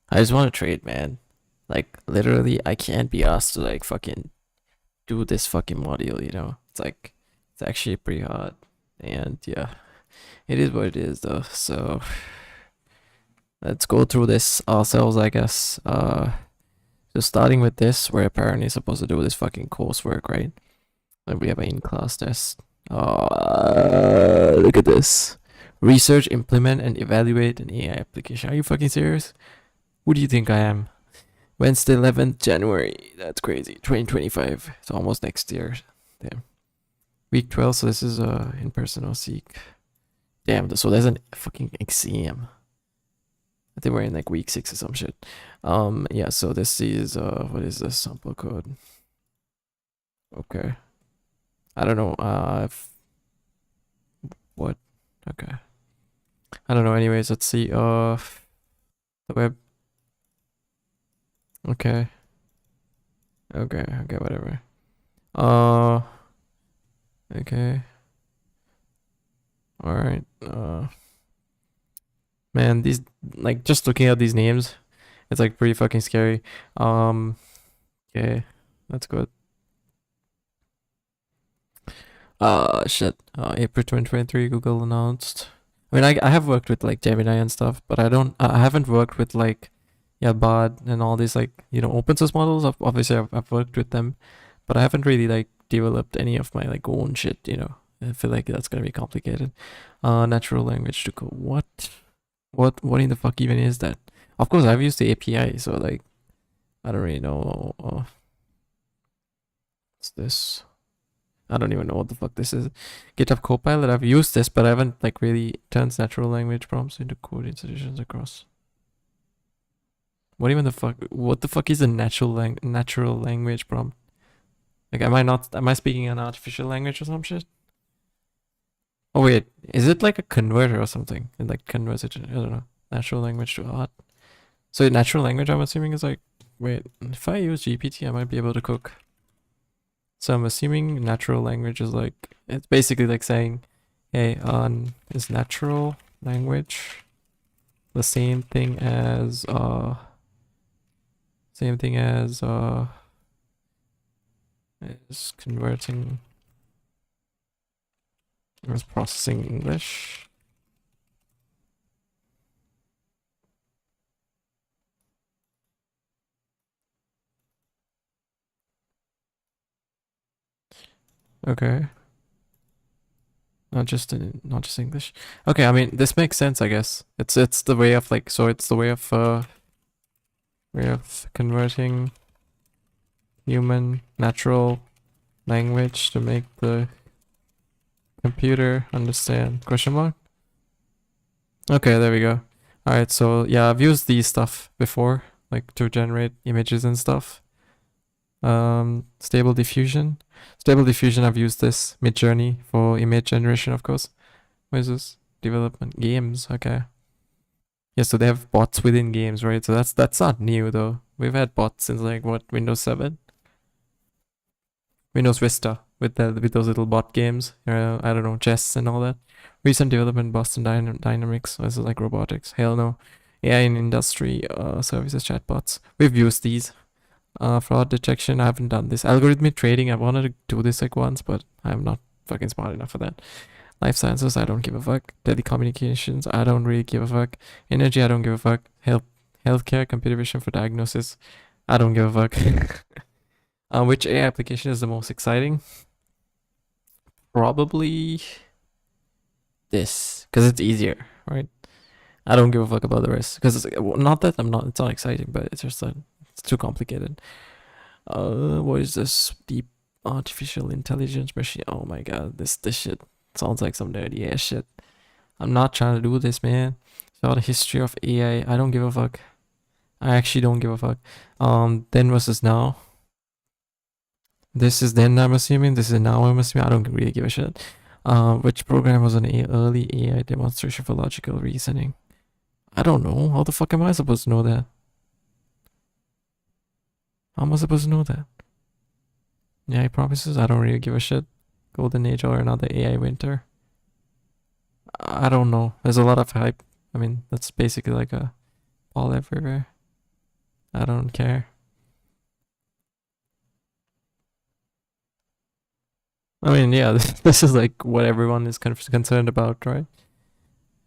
I just want to trade, man. Like literally, I can't be asked to like fucking do this fucking module. It's like it's actually pretty hard, and yeah, it is what it is though. So let's go through this ourselves, I guess. So starting with this, we're apparently supposed to do this fucking coursework, right? Like we have an in-class test. Look at this. Research, implement, and evaluate an AI application. Are you fucking serious? Who do you think I am? Wednesday, 11th January. That's crazy. 2025. It's almost next year. Damn. Week 12. So this is in person or seek. Damn. So there's a fucking exam. I think we're in like week 6 or some shit. Yeah. So this is what is this sample code? Okay. I don't know. What? Okay. I don't know. Anyways, let's see. The web. Okay. Okay. Okay. Whatever. Uh. Okay. All right. Man, these like just looking at these names, it's like pretty fucking scary. Okay. That's good. Shit. April 2023, Google announced. I mean, I have worked with like Gemini and stuff, but I haven't worked with like, yeah, Bard and all these like, open source models. Obviously, I've worked with them, but I haven't really like developed any of my like own shit. I feel like that's gonna be complicated. Natural language to code. What in the fuck even is that? Of course, I've used the API, so like, I don't really know. What's this? I don't even know what the fuck this is. GitHub Copilot, I've used this, but I haven't like really turned natural language prompts into code institutions across. What even the fuck? What the fuck is a natural language prompt? Like, am I speaking an artificial language or some shit? Oh wait, is it like a converter or something? It like converts it to, I don't know, natural language to art. So natural language, I'm assuming, is like, wait, if I use GPT, I might be able to cook. So I'm assuming natural language is like, it's basically like saying, hey, is natural language the same thing as is converting, is processing English? Okay. Not just English. Okay, I mean this makes sense, I guess. It's the way of like, so it's the way of converting human natural language to make the computer understand. Question mark? Okay, there we go. Alright, so yeah, I've used these stuff before, like to generate images and stuff. Stable diffusion. Stable diffusion, I've used this. Midjourney for image generation, of course. What is this? Development games. Okay. Yeah, so they have bots within games, right? So that's not new though. We've had bots since like what, Windows 7, Windows Vista with those little bot games. I don't know, chess and all that. Recent development, Boston Dynamics. This is like robotics. Hell no. AI in industry, services, chatbots. We've used these. Fraud detection, I haven't done this. Algorithmic trading, I wanted to do this like once, but I'm not fucking smart enough for that. Life sciences, I don't give a fuck. Telecommunications, I don't really give a fuck. Energy, I don't give a fuck. Healthcare, computer vision for diagnosis, I don't give a fuck. Which AI application is the most exciting? Probably this, because it's easier, right? I don't give a fuck about the rest, because it's not that it's not exciting, but it's just that it's too complicated. What is this? Deep artificial intelligence machine. Oh my god, this shit sounds like some nerdy ass shit. I'm not trying to do this, man. It's about the history of AI. I don't give a fuck. I actually don't give a fuck. Then versus now. This is then, I'm assuming. This is now, I'm assuming. I don't really give a shit. Which program was an early AI demonstration for logical reasoning? I don't know. How the fuck am I supposed to know that? How am I supposed to know that? AI promises? I don't really give a shit. Golden Age or another AI winter? I don't know. There's a lot of hype. I mean, that's basically like a all everywhere. I don't care. I mean, yeah, this is like what everyone is kind of concerned about, right?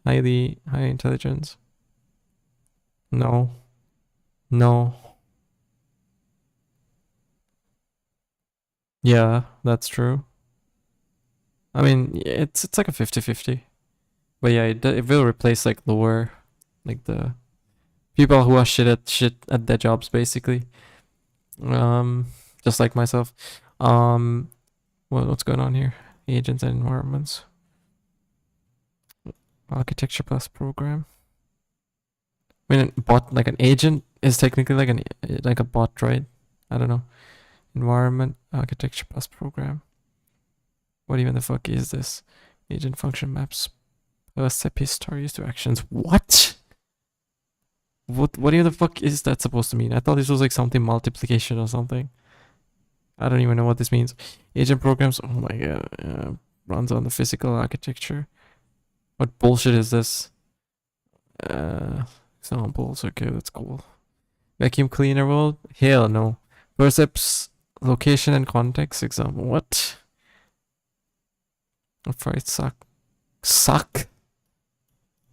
High intelligence. No, no. Yeah, that's true. I mean, it's like a 50-50. But yeah, it will replace like lower, like the people who are shit at their jobs, basically. Um, just like myself. Um, what's going on here? Agents and environments. Architecture plus program. I mean, bot like an agent is technically like a bot, right? I don't know. Environment architecture plus program. What even the fuck is this? Agent function maps. Step histories to actions. What? What even the fuck is that supposed to mean? I thought this was like something multiplication or something. I don't even know what this means. Agent programs. Oh my god. Runs on the physical architecture. What bullshit is this? Examples. Okay, that's cool. Vacuum cleaner world? Hell no. Percepts location and context example. What? Afraid suck. Suck?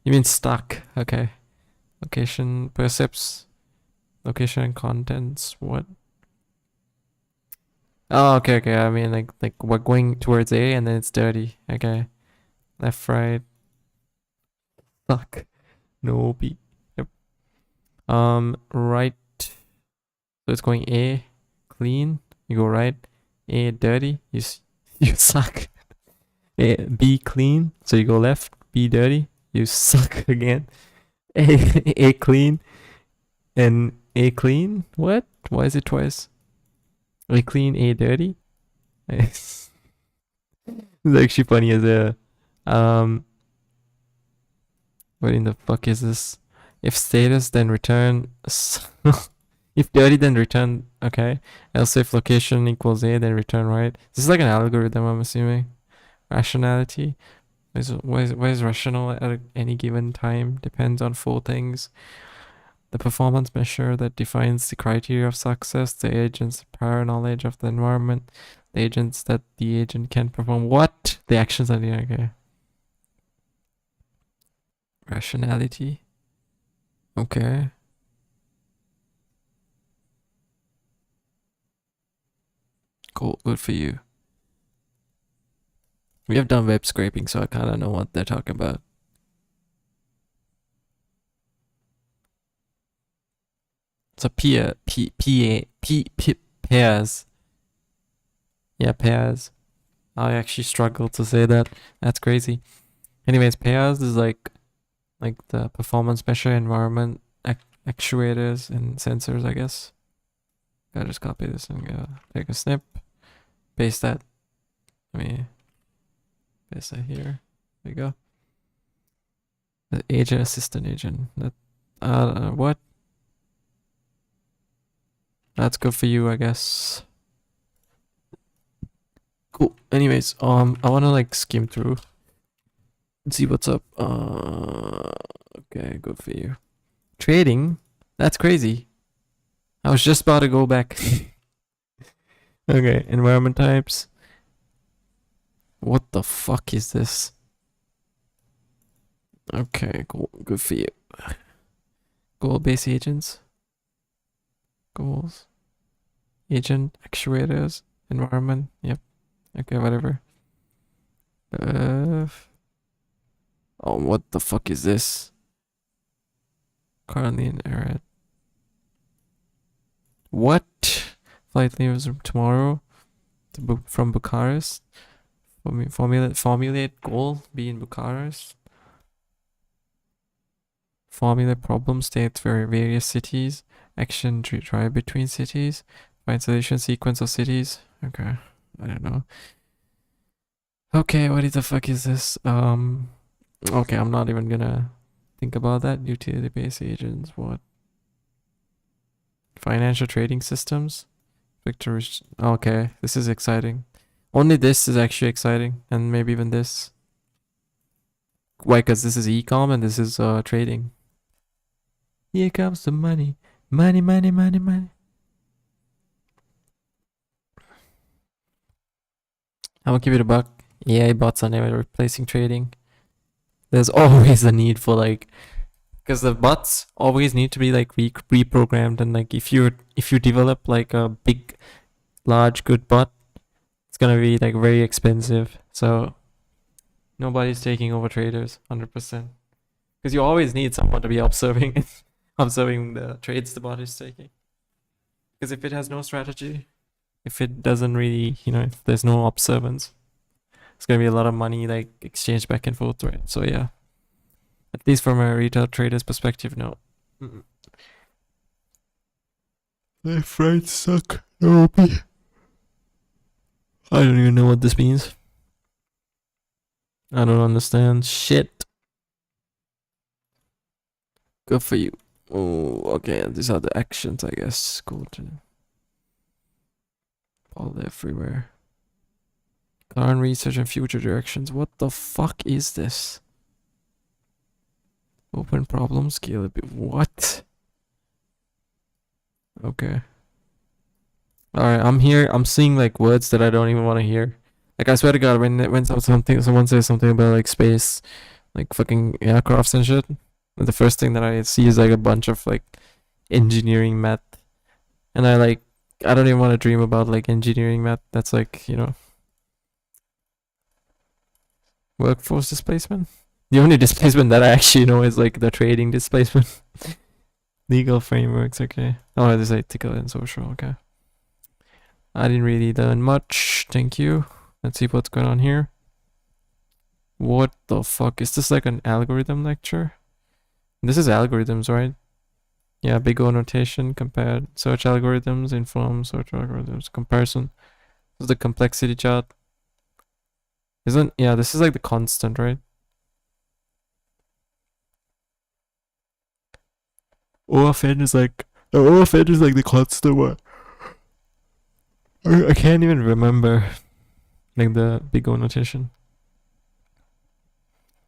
You mean stuck? Okay. Location percepts location and contents. What? Oh, okay. I mean, like we're going towards A and then it's dirty. Okay. Left, right. Suck. No B. Yep. Right. So it's going A, clean. You go right. A, dirty. You suck. A, B, clean. So you go left. B, dirty. You suck again. A clean. And A clean. What? Why is it twice? A clean, A dirty. It's actually funny as a what in the fuck is this? If status then return if dirty then return okay. Else if location equals A then return right. This is like an algorithm, I'm assuming. Rationality. What is rational at any given time? Depends on four things. The performance measure that defines the criteria of success, the agent's prior knowledge of the environment, the agents that the agent can perform. What? The actions are the okay. Rationality. Okay. Cool. Good for you. We have done web scraping, so I kind of know what they're talking about. So pairs. Yeah, pairs. I actually struggled to say that. That's crazy. Anyways, pairs is like the performance measure environment actuators and sensors, I guess. Gotta just copy this and go take a snip. Paste that. Let me paste that here. There you go. The agent assistant agent. That what? That's good for you, I guess. Cool. Anyways, I wanna like skim through and see what's up. Okay, good for you. Trading? That's crazy. I was just about to go back. Okay, environment types. What the fuck is this? Okay, cool. Good for you. Goal-based agents. Goals. Agent, actuators, environment. Yep. Okay, whatever. Oh, what the fuck is this? Currently in error. What? Flight leaves tomorrow from Bucharest. Formulate goal. Be in Bucharest. Formulate problem states for various cities. Action drive between cities. Find solution sequence of cities. Okay, I don't know. Okay, what the fuck is this? Okay, I'm not even gonna think about that. Utility-based agents. What? Financial trading systems. Victor. Okay, this is exciting. Only this is actually exciting, and maybe even this. Why? Because this is e-com and this is trading. Here comes the money. Money, money, money, money. I'm gonna give it a buck. AI bots are never replacing trading. There's always a need for like, because the bots always need to be like reprogrammed, and like if you develop like a big, large, good bot, it's gonna be like very expensive. So nobody's taking over traders 100%, because you always need someone to be observing observing the trades the bot is taking. Because if it has no strategy, if it doesn't really, if there's no observance, it's gonna be a lot of money like exchanged back and forth, right? So yeah, at least from a retail trader's perspective, no. Left, right, suck. No, I don't even know what this means. I don't understand shit. Good for you. Oh, okay. These are the actions, I guess. Cool. All everywhere. Current research and future directions. What the fuck is this? Open problem, scale a bit. What? Okay. Alright, I'm here. I'm seeing like words that I don't even want to hear. Like I swear to God, when someone says something about like space, like fucking aircrafts and shit, the first thing that I see is like a bunch of like engineering math, and I don't even want to dream about like engineering math. That's like workforce displacement. The only displacement that I actually know is like the trading displacement. Legal frameworks, okay. Oh, there's ethical and social, okay. I didn't really learn much. Thank you. Let's see what's going on here. What the fuck? Is this like an algorithm lecture? This is algorithms, right? Yeah, big O notation, compared search algorithms, inform search algorithms, comparison. This is the complexity chart. This is like the constant, right? OFN is like the constant one. I can't even remember like the big O notation.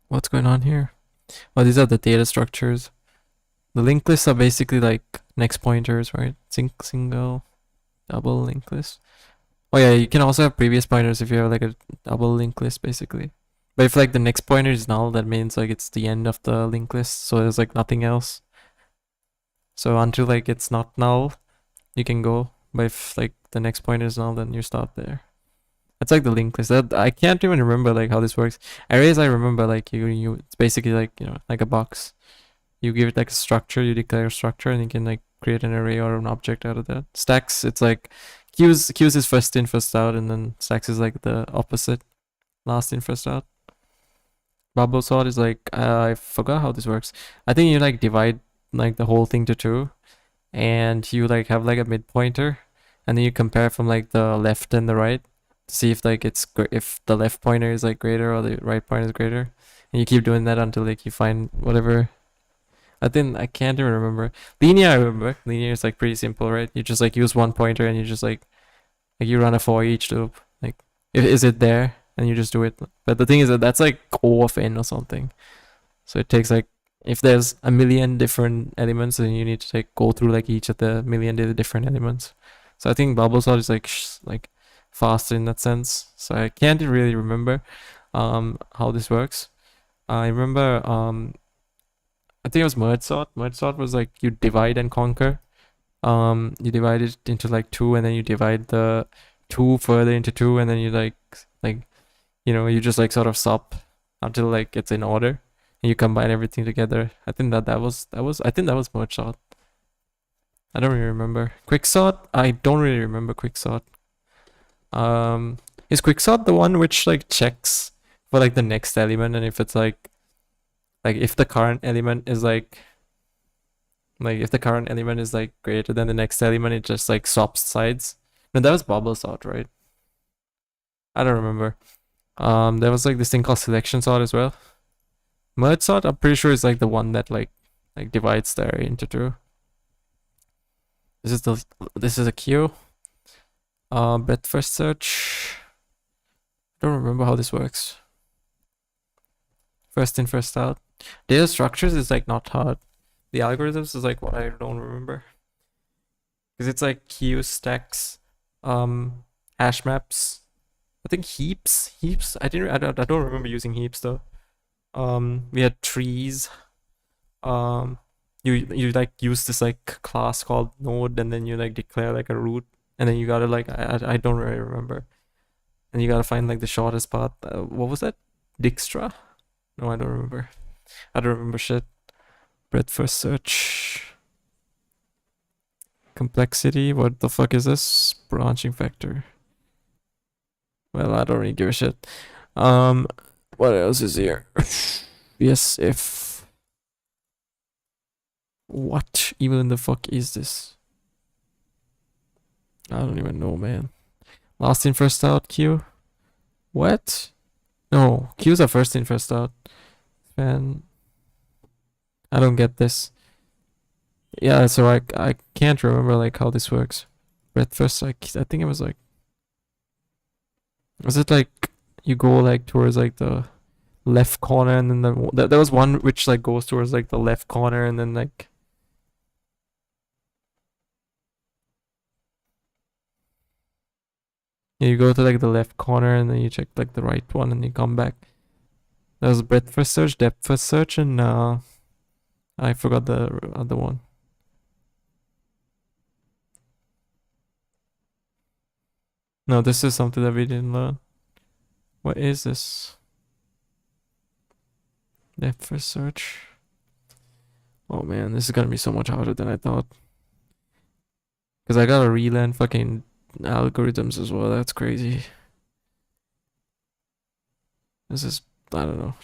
What's going on here? Oh, these are the data structures. The linked lists are basically like next pointers, right? Single, double linked list. Oh yeah, you can also have previous pointers if you have like a double linked list, basically. But if like the next pointer is null, that means like it's the end of the linked list, so there's like nothing else. So until like it's not null, you can go. But if like the next pointer is null, then you stop there. That's like the linked list. That I can't even remember like how this works. Arrays I remember like you it's basically like like a box. You give it like a structure, you declare a structure, and you can like create an array or an object out of that. Stacks, it's like queues is first in, first out, and then stacks is like the opposite, last in, first out. Bubble sort is like I forgot how this works. I think you like divide like the whole thing to two, and you like have like a mid pointer, and then you compare from like the left and the right to see if like if the left pointer is like greater or the right pointer is greater, and you keep doing that until like you find whatever. I can't even remember. Linear I remember. Linear is like pretty simple, right? You just like use one pointer and you just like you run a for each loop. Like is it there? And you just do it. But the thing is that that's like O of n or something. So it takes like if there's a million different elements, then you need to go through like each of the million different elements. So I think bubble sort is like faster in that sense. So I can't really remember how this works. I remember I think it was merge sort. Merge sort was like you divide and conquer. You divide it into like two, and then you divide the two further into two, and then you you just like sort of sub until like it's in order, and you combine everything together. I think that was I think that was merge sort. I don't really remember. Quicksort, I don't really remember quicksort. Is quicksort the one which like checks for like the next element, and if it's like if the current element is like if the current element is like greater than the next element, it just like swaps sides. No, that was bubble sort, right? I don't remember. There was like this thing called selection sort as well. Merge sort, I'm pretty sure is like the one that like divides the array into two. This is a queue. Bet first search. I don't remember how this works. First in, first out. Data structures is like not hard. The algorithms is like what I don't remember. Because it's like queue stacks, um, hash maps. I think heaps. I don't remember using heaps though. We had trees. Um, you like use this like class called node, and then you like declare like a route, and then you gotta like I don't really remember, and you gotta find like the shortest path. What was that? Dijkstra? No, I don't remember. I don't remember shit. Breadth first search. Complexity. What the fuck is this? Branching factor. Well, I don't really give a shit. Um, what else is here? Yes, if. What even the fuck is this? I don't even know, man. Last in, first out, Q? What? No, Q's are first in, first out. Man, I don't get this. Yeah, so I can't remember like how this works. But at first, I think it was like, was it like you go like towards like the left corner, and then there was one which like goes towards like the left corner, and then like yeah, you go to like the left corner, and then you check like the right one, and you come back. There was breadth first search, depth first search, and I forgot the other one. No, this is something that we didn't learn. What is this? Depth first search. Oh man, this is gonna be so much harder than I thought. Cause I gotta relearn fucking algorithms as well. That's crazy. This is, I don't know.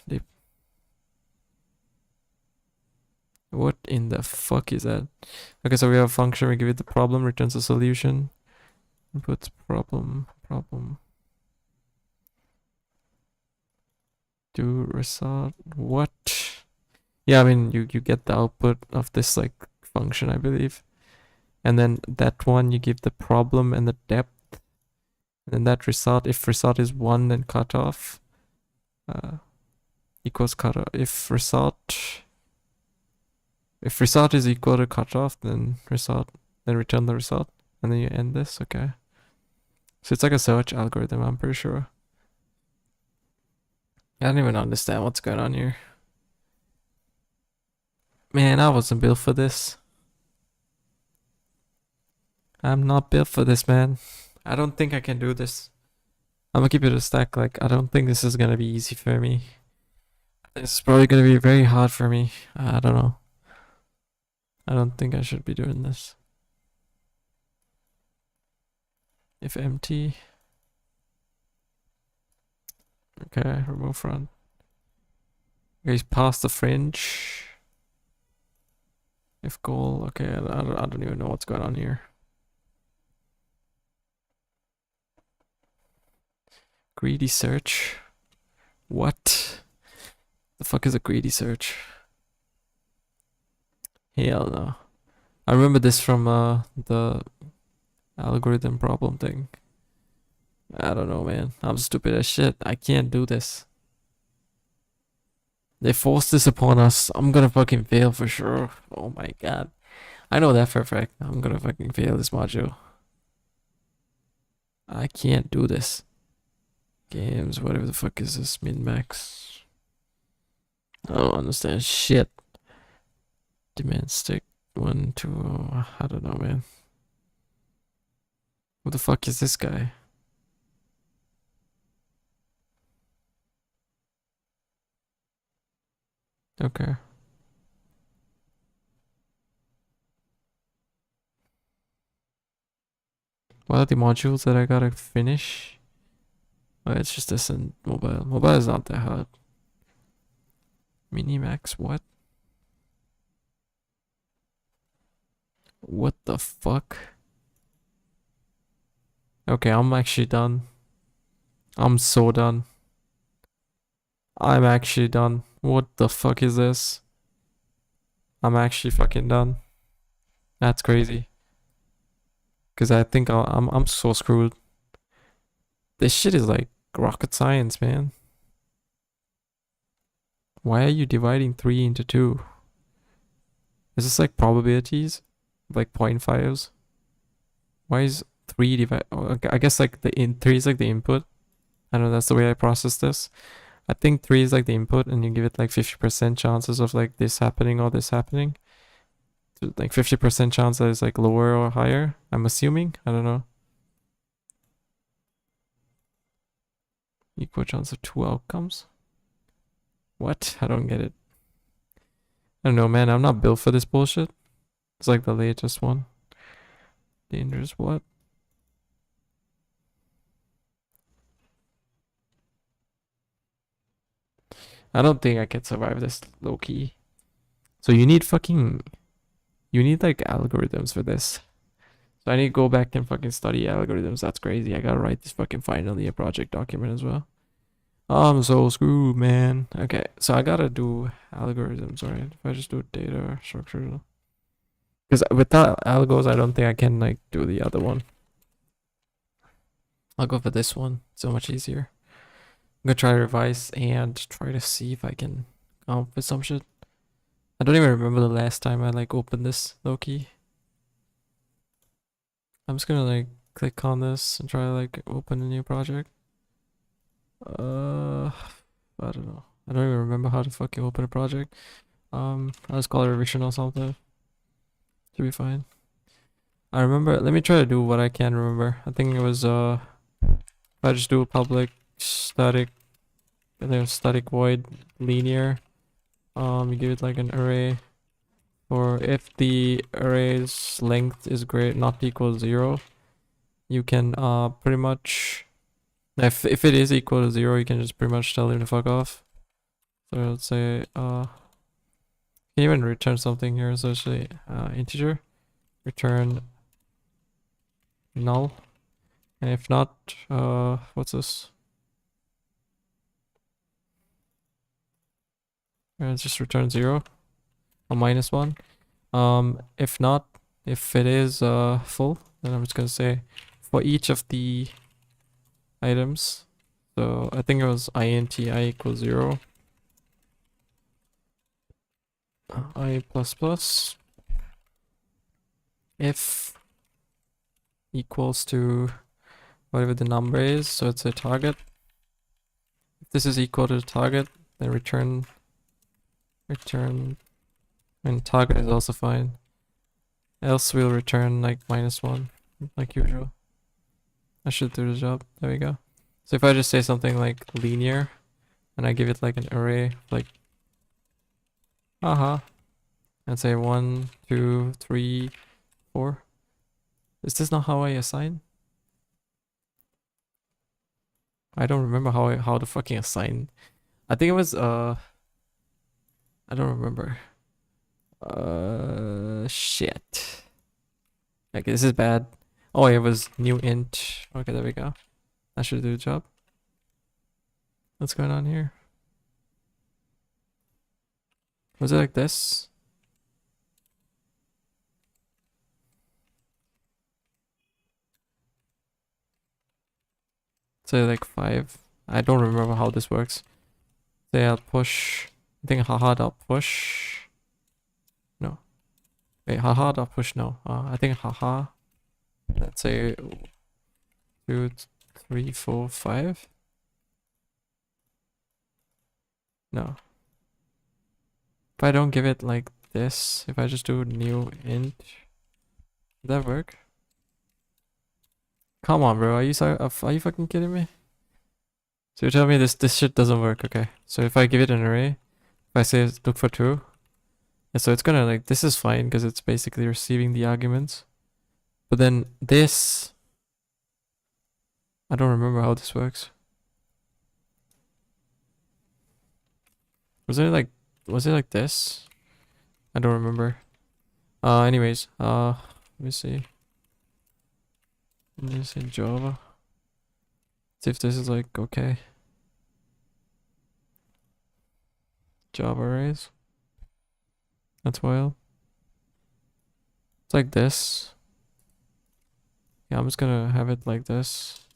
What in the fuck is that? Okay, so we have a function. We give it the problem, returns a solution. Inputs problem. Do result. What? Yeah, I mean you get the output of this like function, I believe. And then that one you give the problem and the depth. And then that result, if result is 1, then cut off. Equals cut off. If result is equal to cutoff, then return the result, and then you end this. Okay. So it's like a search algorithm, I'm pretty sure. I don't even understand what's going on here. Man, I wasn't built for this. I'm not built for this, man. I don't think I can do this. I'm gonna keep it a stack. Like, I don't think this is gonna be easy for me. This is probably gonna be very hard for me. I don't know. I don't think I should be doing this. If empty. Okay, remove front. Okay, he's past the fringe. If goal. Okay, I don't even know what's going on here. Greedy search. What? The fuck is a greedy search? Hell no. I remember this from the algorithm problem thing. I don't know, man. I'm stupid as shit. I can't do this. They forced this upon us. I'm gonna fucking fail for sure. Oh my god. I know that for a fact. I'm gonna fucking fail this module. I can't do this. Games, whatever the fuck is this? Min-max. I don't understand shit. Demand stick. 1, 2. I don't know, man. Who the fuck is this guy? Okay. What are the modules that I gotta finish? Oh, it's just this and mobile. Mobile is not that hard. Minimax, what? What the fuck? Okay, I'm actually done. I'm so done. I'm actually done. What the fuck is this? I'm actually fucking done. That's crazy. Cause I think I'm so screwed. This shit is like rocket science, man. Why are you dividing 3 into 2? Is this like probabilities? Like 0.5s? Why is 3 divided? Oh, okay, I guess like the 3 is like the input. I don't know, that's the way I process this. I think 3 is like the input, and you give it like 50% chances of like this happening or this happening. So like 50% chance that it's like lower or higher. I'm assuming. I don't know. Equal chance of 2 outcomes. What? I don't get it. I don't know, man. I'm not built for this bullshit. It's like the latest one. Dangerous what? I don't think I can survive this low key. So you need like algorithms for this. So I need to go back and fucking study algorithms. That's crazy. I gotta write this fucking finally a project document as well. I'm so screwed, man. Okay, so I gotta do algorithms, right? If I just do data structure, because without algos, I don't think I can like do the other one. I'll go for this one. So much easier. I'm gonna try to revise and try to see if I can come up with some shit. I don't even remember the last time I like opened this low key. I'm just gonna like click on this and try to like open a new project. I don't know. I don't even remember how to fucking open a project. I'll just call it revision or something. Should be fine. I remember. Let me try to do what I can remember. I think it was if I just do a public static, and then static void linear. You give it like an array, or if the array's length is great not equal to 0, you can pretty much, if it is equal to 0, you can just pretty much tell him to fuck off. So let's say can even return something here, so actually integer, return null, and if not, what's this? Just return 0 or -1. If not, if it is full, then I'm just gonna say for each of the items. So I think it was int I equals 0, I plus plus, if equals to whatever the number is, so it's a target. If this is equal to the target, then return, and target is also fine. Else we'll return like -1, like usual. I should do the job. There we go. So if I just say something like linear, and I give it like an array, like haha, and say 1, 2, 3, 4. Is this not how I assign? I don't remember how to fucking assign. I think it was I don't remember. Shit. Okay, this is bad. Oh, it was new int. Okay, there we go. That should do the job. What's going on here? Was it like this? Say like 5. I don't remember how this works. Say I'll push. I think haha dot push. No. Wait, haha dot push. No. I think haha. Let's say 2, 3, 4, 5. No. If I don't give it like this, if I just do new int, would that work? Come on, bro. Are you fucking kidding me? So you're telling me this shit doesn't work? Okay. So if I give it an array, if I say look for 2, and so it's gonna like, this is fine because it's basically receiving the arguments. But then this, I don't remember how this works. Was it like this? I don't remember. Anyways, let me see. Let me see Java. See if this is like okay. Java arrays. That's wild. It's like this. Yeah, I'm just gonna have it like this.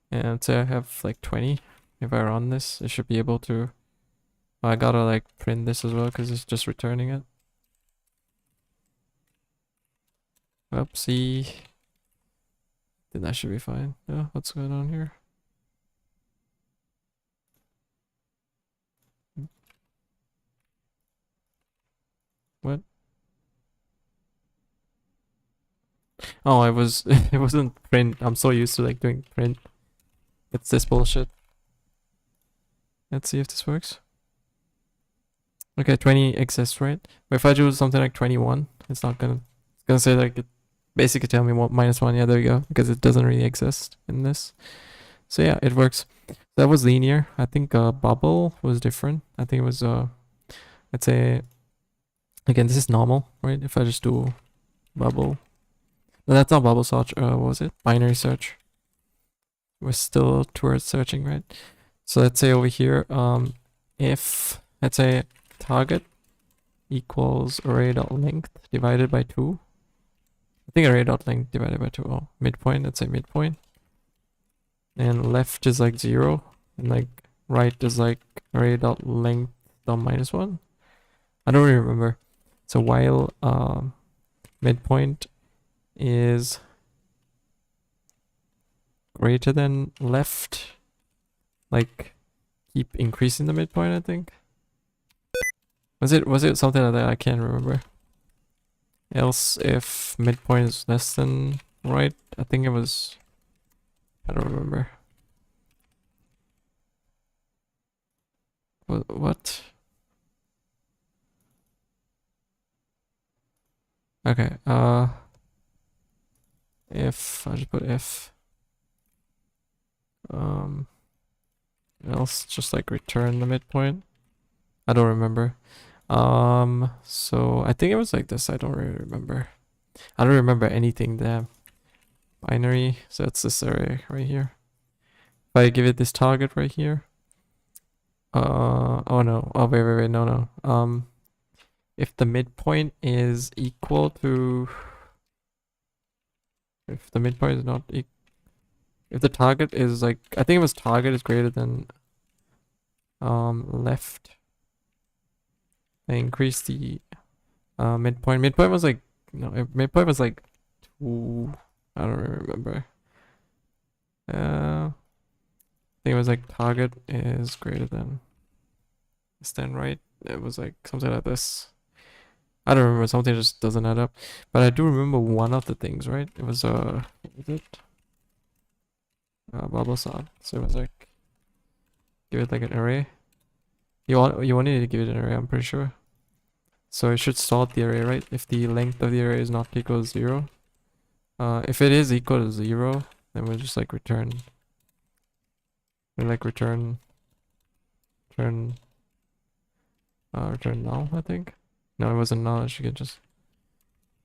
And say I have like 20. If I run this, it should be able to. I gotta like print this as well because it's just returning it. Oopsie. Then that should be fine. Yeah, what's going on here? What? Oh, I was it wasn't print. I'm so used to like doing print. It's this bullshit. Let's see if this works. Okay, 20 exists, right? But if I do something like 21, it's not gonna it's gonna say like it basically tell me what -1. Yeah, there you go. Because it doesn't really exist in this. So yeah, it works. That was linear. I think bubble was different. I think it was let's say again this is normal, right? If I just do bubble. No, that's not bubble search, what was it? Binary search. We're still towards searching, right? So let's say over here, if let's say target equals array.length divided by 2. I think array.length divided by 2. Oh, midpoint, let's say midpoint. And left is like 0. And like right is like array.length dot -1. I don't really remember. So while midpoint is greater than left, like keep increasing the midpoint, I think. Was it something like that? I can't remember. Else if midpoint is less than right, I think it was, I don't remember. What? Okay, if I just put if else just like return the midpoint. I don't remember. So I think it was like this. I don't really remember. I don't remember anything there. Binary, so it's this array right here. If I give it this target right here. Oh no. Oh wait, no. If the midpoint is equal to, if the midpoint is not if the target is like, I think it was target is greater than left, I increase the midpoint. Midpoint was like, no, midpoint was like 2. I don't really remember. I think it was like target is greater than stand right. It was like something like this. I don't remember, something just doesn't add up. But I do remember one of the things, right? It was what was it? Bubble sort. So it was like, give it like an array. You wanted to give it an array, I'm pretty sure. So it should sort the array, right? If the length of the array is not equal to 0. If it is equal to 0, then we'll just like return. We like return null, I think. No, it wasn't null. You could just,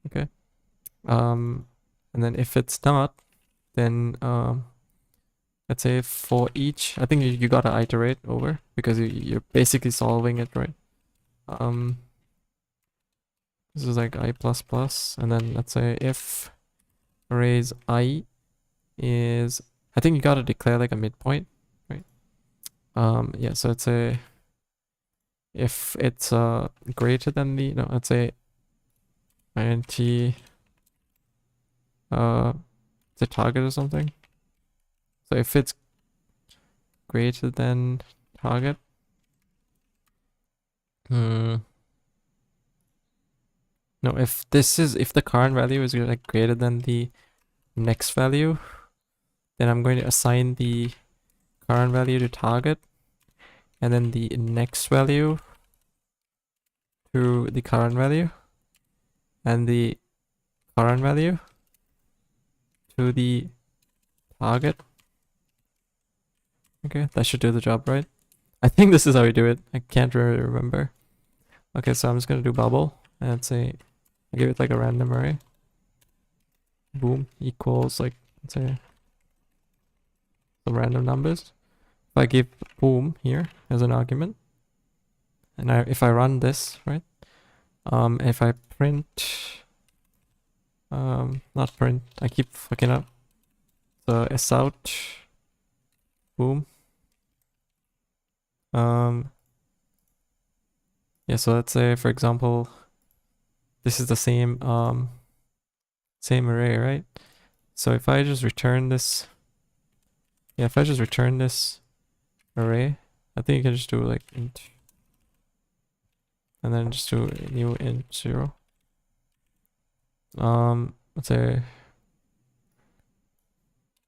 okay. And then if it's not, then let's say for each, I think you gotta iterate over because you're basically solving it, right? This is like I++, and then let's say if arrays I is, I think you gotta declare like a midpoint, right? Yeah, so let's say if it's greater than the, no, let's say int the target or something. So if it's greater than target, no, if the current value is like greater than the next value, then I'm going to assign the current value to target, and then the next value to the current value, and the current value to the target. Okay, that should do the job, right? I think this is how we do it. I can't really remember. Okay, so I'm just gonna do bubble and say, I give it like a random array. Boom equals like, let's say some random numbers. If I give boom here as an argument, and if I run this, right? If I print, not print, I keep fucking up. So s out, boom. Yeah, so let's say for example, this is the same same array, right? So if I just return this, yeah, if I just return this array, I think you can just do like int, and then just do a new int 0. Let's say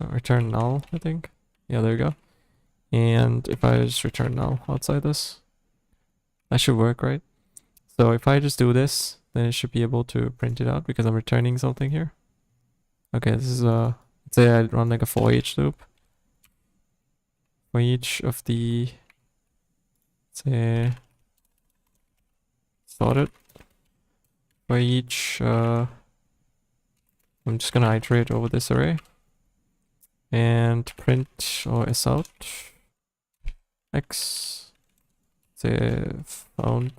return null, I think. Yeah, there you go. And if I just return null outside this, that should work, right? So if I just do this, then it should be able to print it out because I'm returning something here. Okay, this is let's say I run like a for each loop for each of the, say, sorted for each, I'm just gonna iterate over this array and print or s out x, say, found,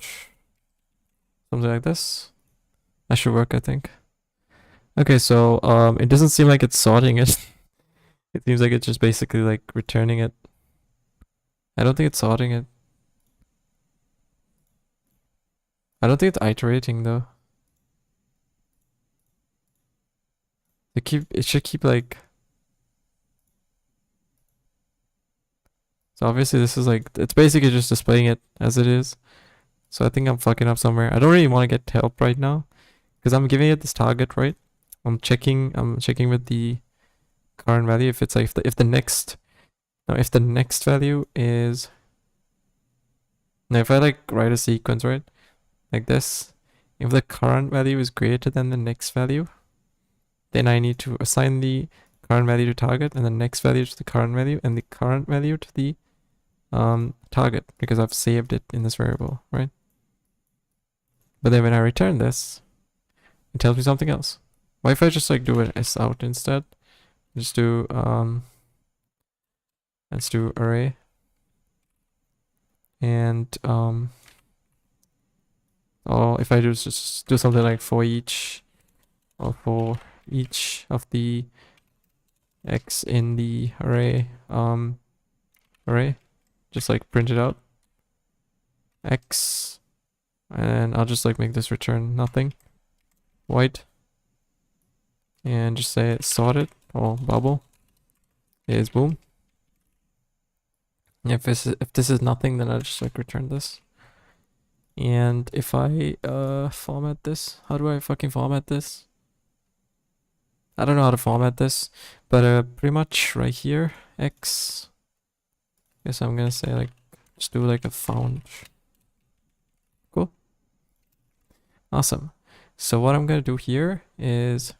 something like this. That should work, I think. Okay, so it doesn't seem like it's sorting it. It seems like it's just basically like returning it. I don't think it's sorting it. I don't think it's iterating though. It should keep like, so obviously this is like, it's basically just displaying it as it is. So I think I'm fucking up somewhere. I don't really want to get help right now because I'm giving it this target, right? I'm checking with the current value if it's like if the next value is, now if I like write a sequence, right? Like this, if the current value is greater than the next value, then I need to assign the current value to target and the next value to the current value and the current value to the target because I've saved it in this variable, right? But then when I return this, it tells me something else. Why if I just like do an s out instead? Just do let's do array and if I just do something like for each or for each of the x in the array just like print it out x, and I'll just like make this return nothing white and just say sorted or bubble is boom. If this is nothing, then I'll just like return this. And if I format this, how do I fucking format this? I don't know how to format this, but pretty much right here, x, guess I'm gonna say like, just do like a found. Cool. Awesome. So what I'm gonna do here is,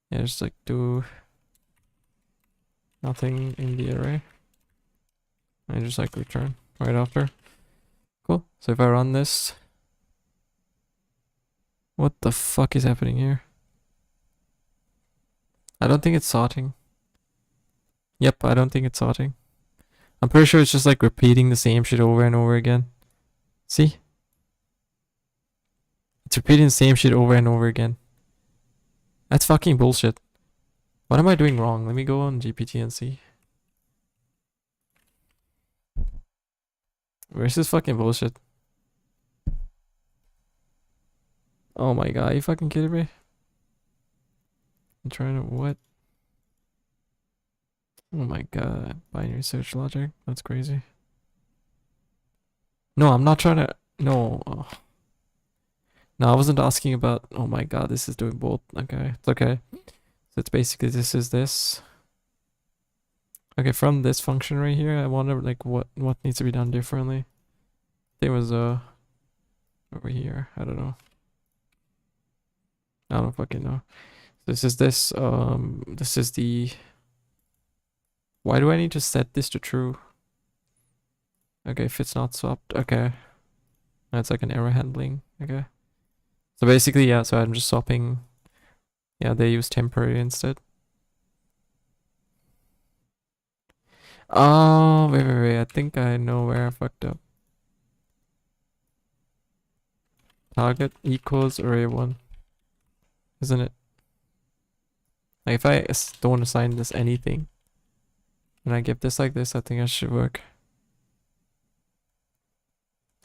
yeah, just like do nothing in the array. And just like return right after. Cool. So if I run this, what the fuck is happening here? I don't think it's sorting. Yep, I don't think it's sorting. I'm pretty sure it's just like repeating the same shit over and over again. See? It's repeating the same shit over and over again. That's fucking bullshit. What am I doing wrong? Let me go on GPT and see. Where's this fucking bullshit? Oh my god, you fucking kidding me? I'm trying to, what? Oh my god, binary search logic? That's crazy. No, I'm not trying to, no. Oh. No, I wasn't asking about, oh my god, this is doing both. Okay, it's okay. So it's basically, this is this. Okay, from this function right here, I wonder like what needs to be done differently. There was over here, I don't know. I don't fucking know. This is this is the, why do I need to set this to true? Okay, if it's not swapped, okay. That's like an error handling, okay. So basically, yeah, so I'm just swapping, yeah, they use temporary instead. Oh, wait, I think I know where I fucked up. Target equals array1, isn't it? Like if I don't assign this anything, and I give this like this, I think it should work.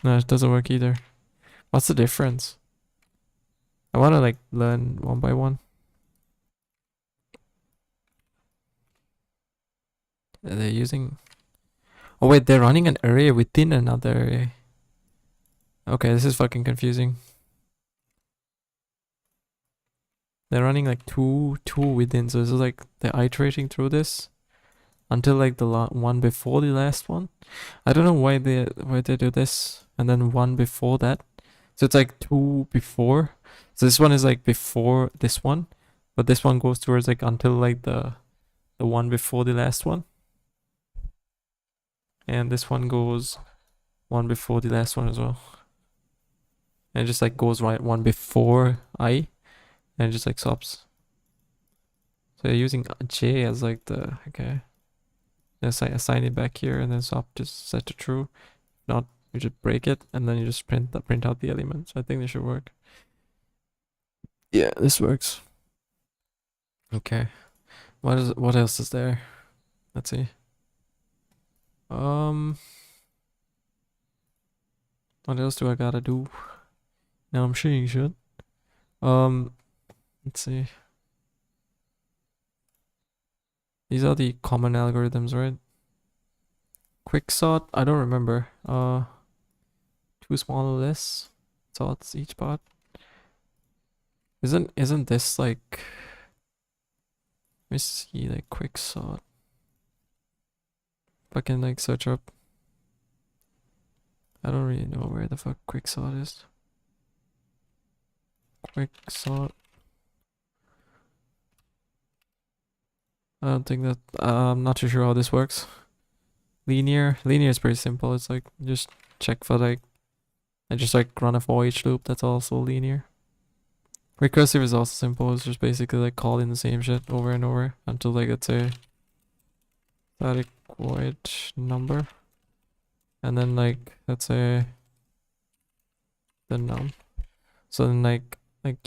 No, it doesn't work either. What's the difference? I want to like learn one by one. They're using. Oh wait, they're running an array within another array. Okay, this is fucking confusing. They're running like two within, so this is like they're iterating through this until like the one before the last one. I don't know why they do this, and then one before that. So it's like two before. So this one is like before this one, but this one goes towards like until like the one before the last one, and this one goes one before the last one as well. And it just like goes right one before I, and it just like stops. So you're using J as like the okay. Assign it back here and then swap just set to true. Not you just break it and then you just print out the elements. I think this should work. Yeah, this works. Okay. What else is there? Let's see. What else do I gotta do? Now I'm seeing shit. Let's see. These are the common algorithms, right? Quicksort, I don't remember. Too small or less sorts each part. Isn't this like, let me see, like quicksort. If I can like search up. I don't really know where the fuck quicksort is. Quicksort. I don't think that, I'm not too sure how this works. Linear is pretty simple. It's like just check for like, I just like run a for each loop. That's also linear. Recursive is also simple. It's just basically like calling the same shit over and over until like it's a static void number, and then like let's say the num. So then like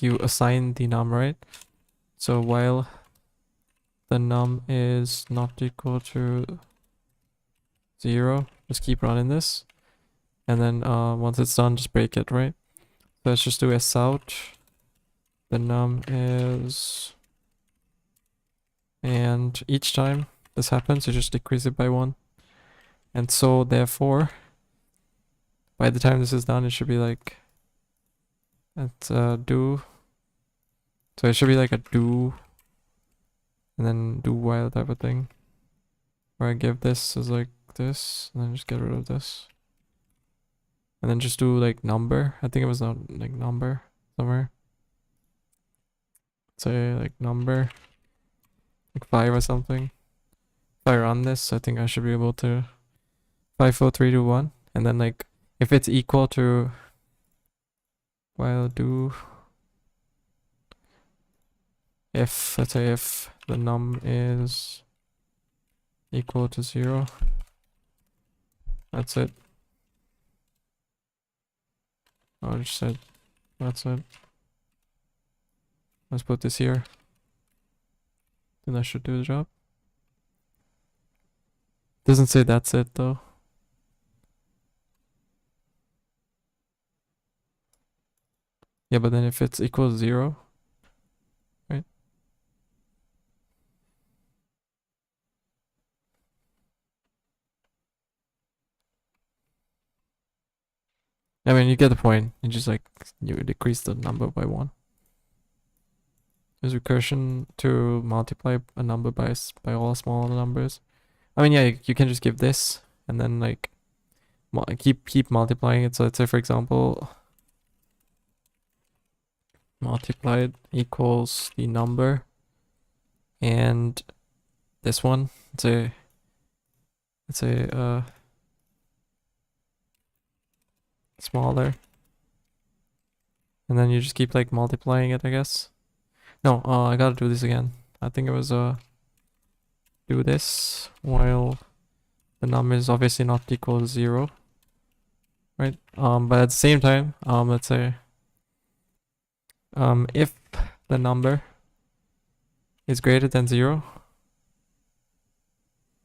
you assign the num, right? So while the num is not equal to 0, just keep running this, and then once it's done, just break it, right? So let's just do s out. The num is, and each time this happens, you just decrease it by 1. And so therefore, by the time this is done, it should be like, let's do, so it should be like a do, and then do while type of thing, where I give this as like this, and then just get rid of this. And then just do like number. I think it was not like number somewhere. Say like number, like 5 or something. If I run this, I think I should be able to 5, 4, 3, 2, 1. And then like, if it's equal to, while do, if, let's say if the num is equal to 0, that's it. I just said, that's it. Let's put this here. Then that should do the job. Doesn't say that's it though. Yeah, but then if it's equal to 0, right? I mean, you get the point. You just like, you decrease the number by 1. There's recursion to multiply a number by all small numbers. I mean, yeah, you can just give this and then like keep multiplying it. So let's say, for example, multiplied equals the number and this one. Let's say smaller, and then you just keep like multiplying it, I guess. No, I gotta do this again. I think it was do this while the number is obviously not equal to 0, right? But at the same time, let's say if the number is greater than 0,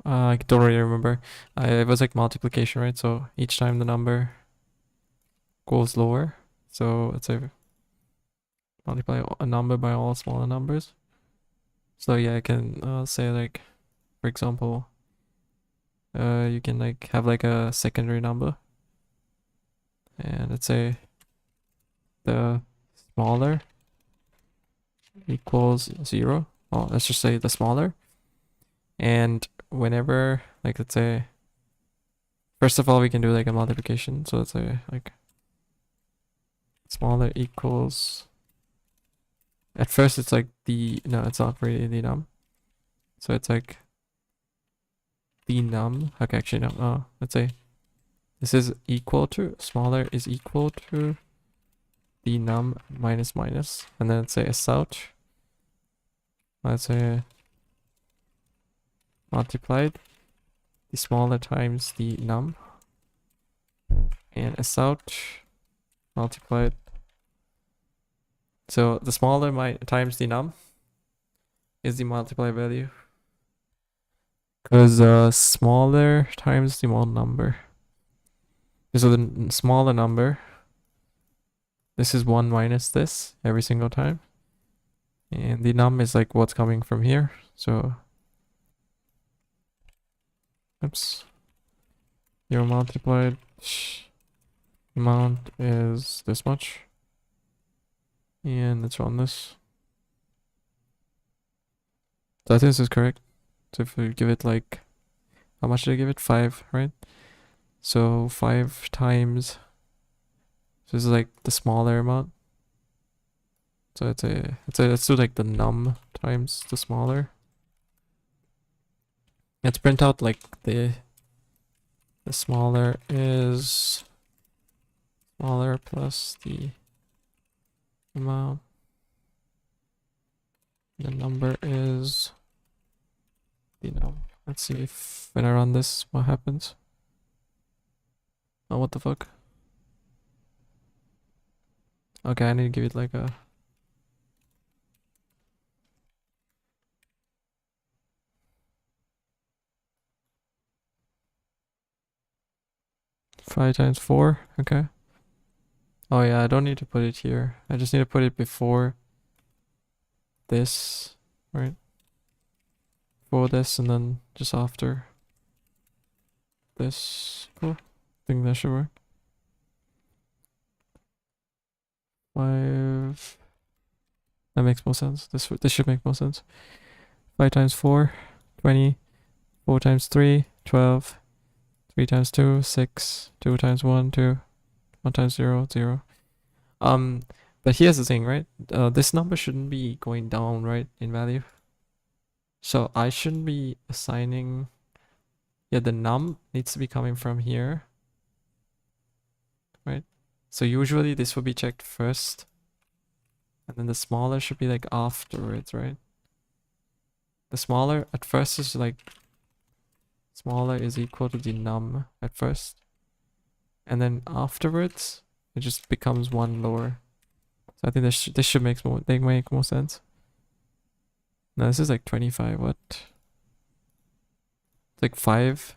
I don't really remember. It was like multiplication, right? So each time the number goes lower, so let's say multiply a number by all smaller numbers. So yeah, I can say like, for example, you can like have like a secondary number, and let's say the smaller equals 0. Oh, let's just say the smaller. And whenever, like, let's say, first of all, we can do like a multiplication. So let's say like smaller equals, at first it's like no, it's not really the num. So it's like the num. Okay, actually no. Oh, let's say this is equal to, smaller is equal to the num minus minus. And then let's say as such, let's say multiplied the smaller times the num, and as such multiplied, so the smaller times the num is the multiply value, because smaller times the small number, so the smaller number, this is 1 minus this every single time, and the num is like what's coming from here. So oops, your multiplied amount is this much, and let's run this. So I think this is correct. So if we give it like, how much did I give it? 5, right? So 5 times, so this is like the smaller amount. So let's do like the num times the smaller. Let's print out like the smaller is smaller plus the amount. The number is the num. Let's see if when I run this, what happens. Oh, what the fuck? Okay, I need to give it like a 5 times 4. Okay. Oh yeah, I don't need to put it here. I just need to put it before this, right? Before this and then just after this. Cool. I think that should work. 5. That makes more sense. This should make more sense. 5 times 4, 20. 4 times 3, 12. 3 times 2, 6. 2 times 1, 2. 1 times 0, 0. But here's the thing, right? This number shouldn't be going down, right, in value. So I shouldn't be assigning, yeah, the num needs to be coming from here, right? So usually this will be checked first, and then the smaller should be like afterwards, right? The smaller at first is like, smaller is equal to the num at first, and then afterwards it just becomes 1 lower. So I think this should make more sense. No, this is like 25. What? It's like 5,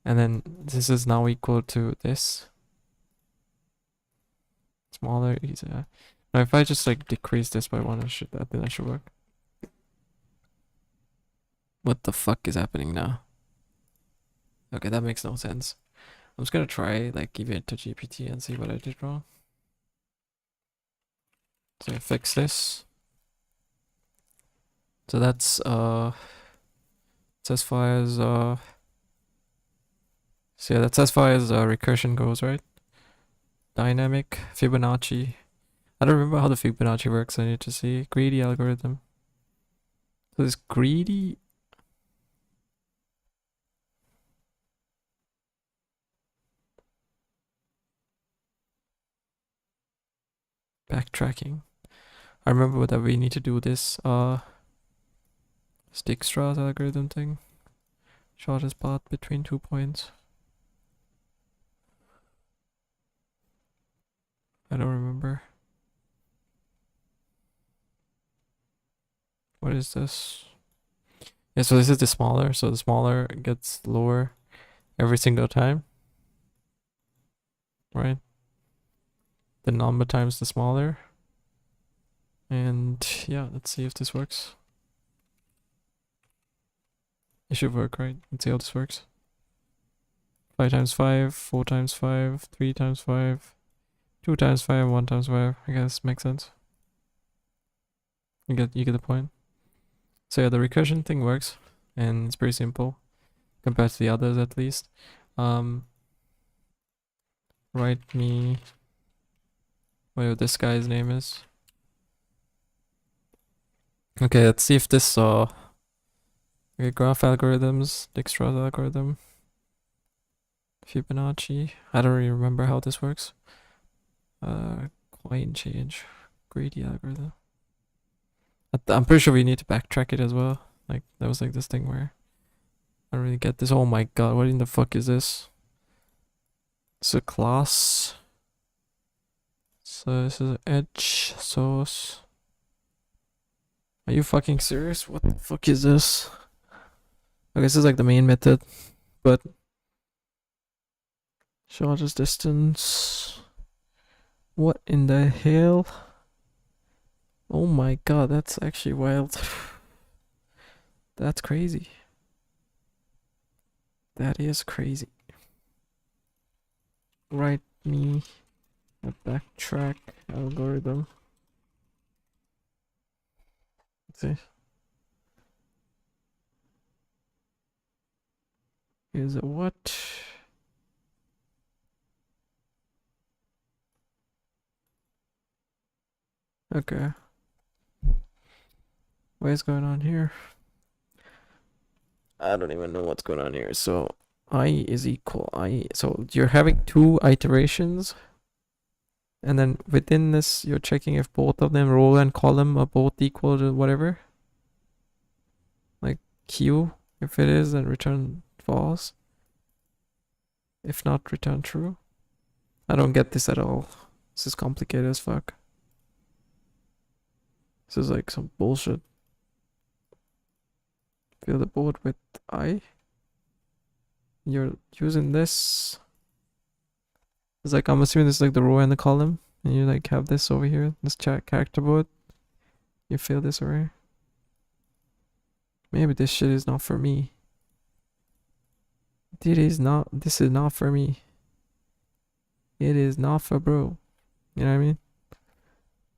and then this is now equal to this. Smaller, easier. Now if I just like decrease this by 1, I think that should work. What the fuck is happening now? Okay, that makes no sense. I'm just gonna try like give it to GPT and see what I did wrong. So I fix this. So that's as far as so yeah, that's as far as recursion goes, right? Dynamic Fibonacci. I don't remember how the Fibonacci works. I need to see. Greedy algorithm. So this greedy, backtracking. I remember that we need to do this Stickstra's algorithm thing. Shortest path between 2 points. I don't remember. What is this? Yeah, so this is the smaller. So the smaller gets lower every single time, right? The number times the smaller. And yeah, let's see if this works. It should work, right? Let's see how this works. 5 times 5, 4 times 5, 3 times 5, 2 times 5, 1 times 5. I guess makes sense. You get the point. So yeah, the recursion thing works, and it's pretty simple compared to the others at least. Write me whatever this guy's name is. Okay, let's see if this okay, graph algorithms, Dijkstra's algorithm, Fibonacci. I don't really remember how this works. Coin change, greedy algorithm. I'm pretty sure we need to backtrack it as well. Like that was like this thing where I don't really get this. Oh my god, what in the fuck is this? It's a class. So this is an edge source. Are you fucking serious? What the fuck is this? Okay, this is like the main method, but shortest distance. What in the hell? Oh my god, that's actually wild. That's crazy. That is crazy. Write me a backtrack algorithm. Let's see. Is it what? Okay. What is going on here? I don't even know what's going on here. So I is equal I. So you're having two iterations, and then within this you're checking if both of them, row and column, are both equal to whatever. Like Q, if it is, then return false. If not, return true. I don't get this at all. This is complicated as fuck. This is like some bullshit. Fill the board with I. You're using this. It's like, I'm assuming this is like the row and the column. And you like have this over here, this chat character board. You fill this array. Maybe this shit is not for me. This is not for me. It is not for bro. You know what I mean?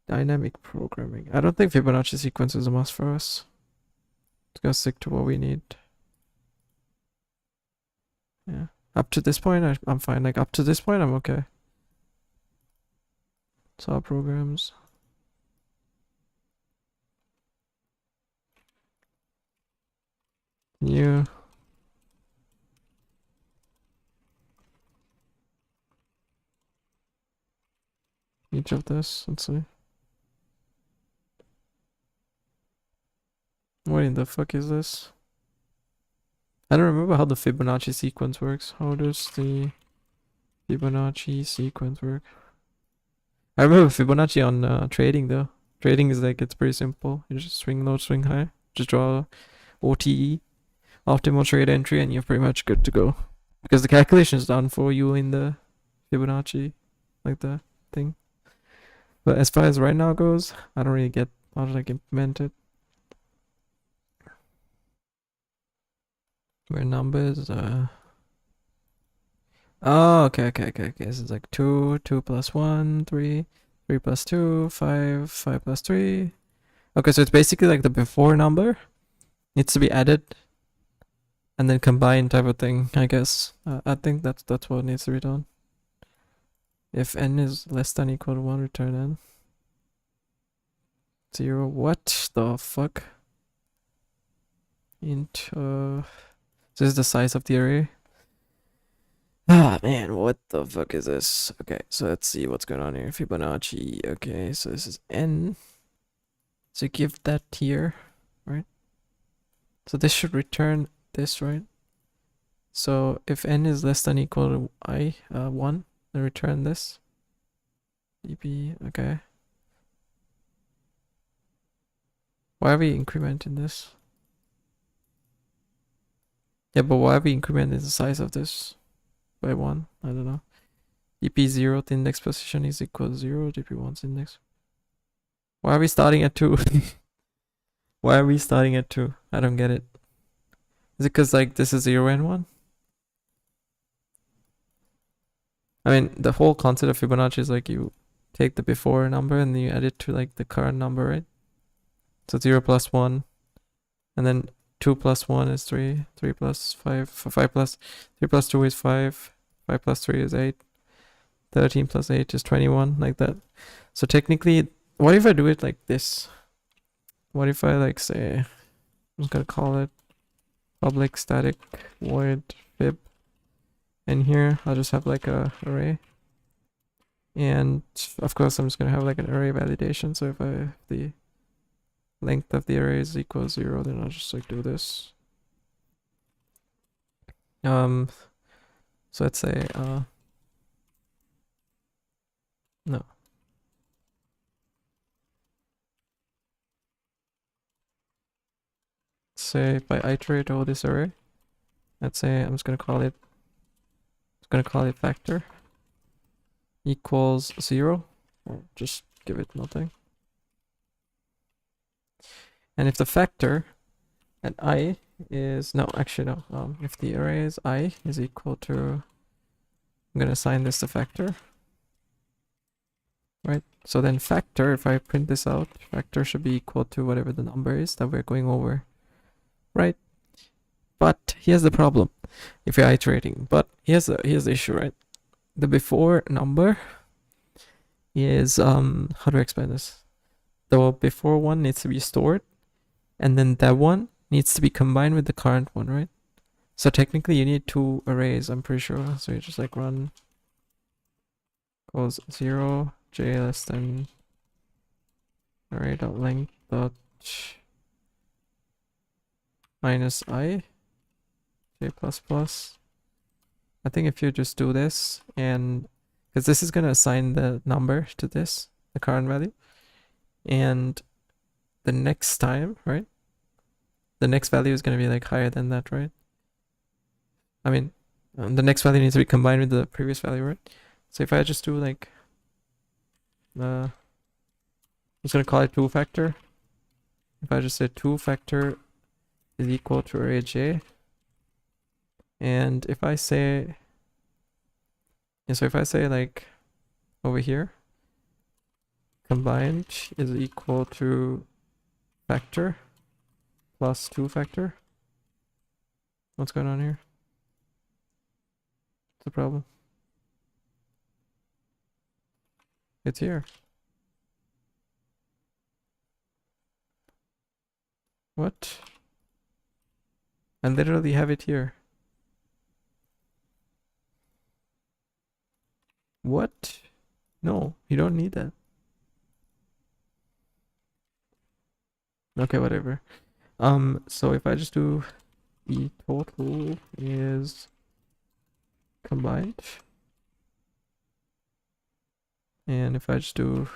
Dynamic programming. I don't think Fibonacci sequence is a must for us. Let's go stick to what we need. Yeah. Up to this point, I'm fine. Like, up to this point, I'm okay. Saw programs. New. Each of this. Let's see. What in the fuck is this? I don't remember how the Fibonacci sequence works. How does the Fibonacci sequence work? I remember Fibonacci on trading though. Trading is like, it's pretty simple. You just swing low, swing high. Just draw OTE, optimal trade entry, and you're pretty much good to go. Because the calculation is done for you in the Fibonacci, like the thing. But as far as right now goes, I don't really get how to like implement it. Where numbers, oh, okay. This is like 2, 2 plus 1, 3, 3 plus 2, 5, 5 plus 3. Okay, so it's basically like the before number needs to be added and then combined type of thing, I guess. I think that's what needs to be done. If n is less than or equal to 1, return n. 0. What the fuck? Int, this is the size of the array. Ah, man, what the fuck is this? Okay, so let's see what's going on here. Fibonacci. Okay, so this is n. So give that here, right? So this should return this, right? So if n is less than or equal to 1, then return this. dp, okay. Why are we incrementing this? Yeah, but why are we incrementing the size of this by 1? I don't know. dp0th index position is equal to 0, dp1's index. Why are we starting at 2? Why are we starting at 2? I don't get it. Is it because like this is 0 and 1? I mean, the whole concept of Fibonacci is like you take the before number and then you add it to like the current number, right? So 0 plus 1, and then 2 plus 1 is 3, 3 plus 5, 5 plus 3 plus 2 is 5, 5 plus 3 is 8, 13 plus 8 is 21, like that. So technically, what if I do it like this? What if I like say, I'm just gonna call it public static void fib, and here I'll just have like a array, and of course I'm just gonna have like an array validation. So if the length of the array is equal 0, then I'll just like do this. So let's say no. Say if I iterate over this array, let's say I'm just gonna call it factor equals 0, or just give it nothing. And if the factor at I is if the array is I is equal to, I'm gonna assign this to factor, right? So then factor, if I print this out, factor should be equal to whatever the number is that we're going over, right? But here's the problem if you're iterating. But here's the issue, right? The before number is how do I explain this? The before one needs to be stored, and then that one needs to be combined with the current one, right? So technically you need 2 arrays, I'm pretty sure. So you just like run equals 0 j less than array dot length dot minus I j plus plus. I think if you just do this, and because this is gonna assign the number to this, the current value, and the next time, right? The next value is gonna be like higher than that, right? I mean, the next value needs to be combined with the previous value, right? So if I just do like, I'm just gonna call it 2 factor. If I just say 2 factor is equal to array j, and if I say, so if I say like over here, combined is equal to factor plus 2 factor. What's going on here? What's the problem? It's here. What? I literally have it here. What? No, you don't need that. Okay, whatever. So if I just do the total is combined, and if I just do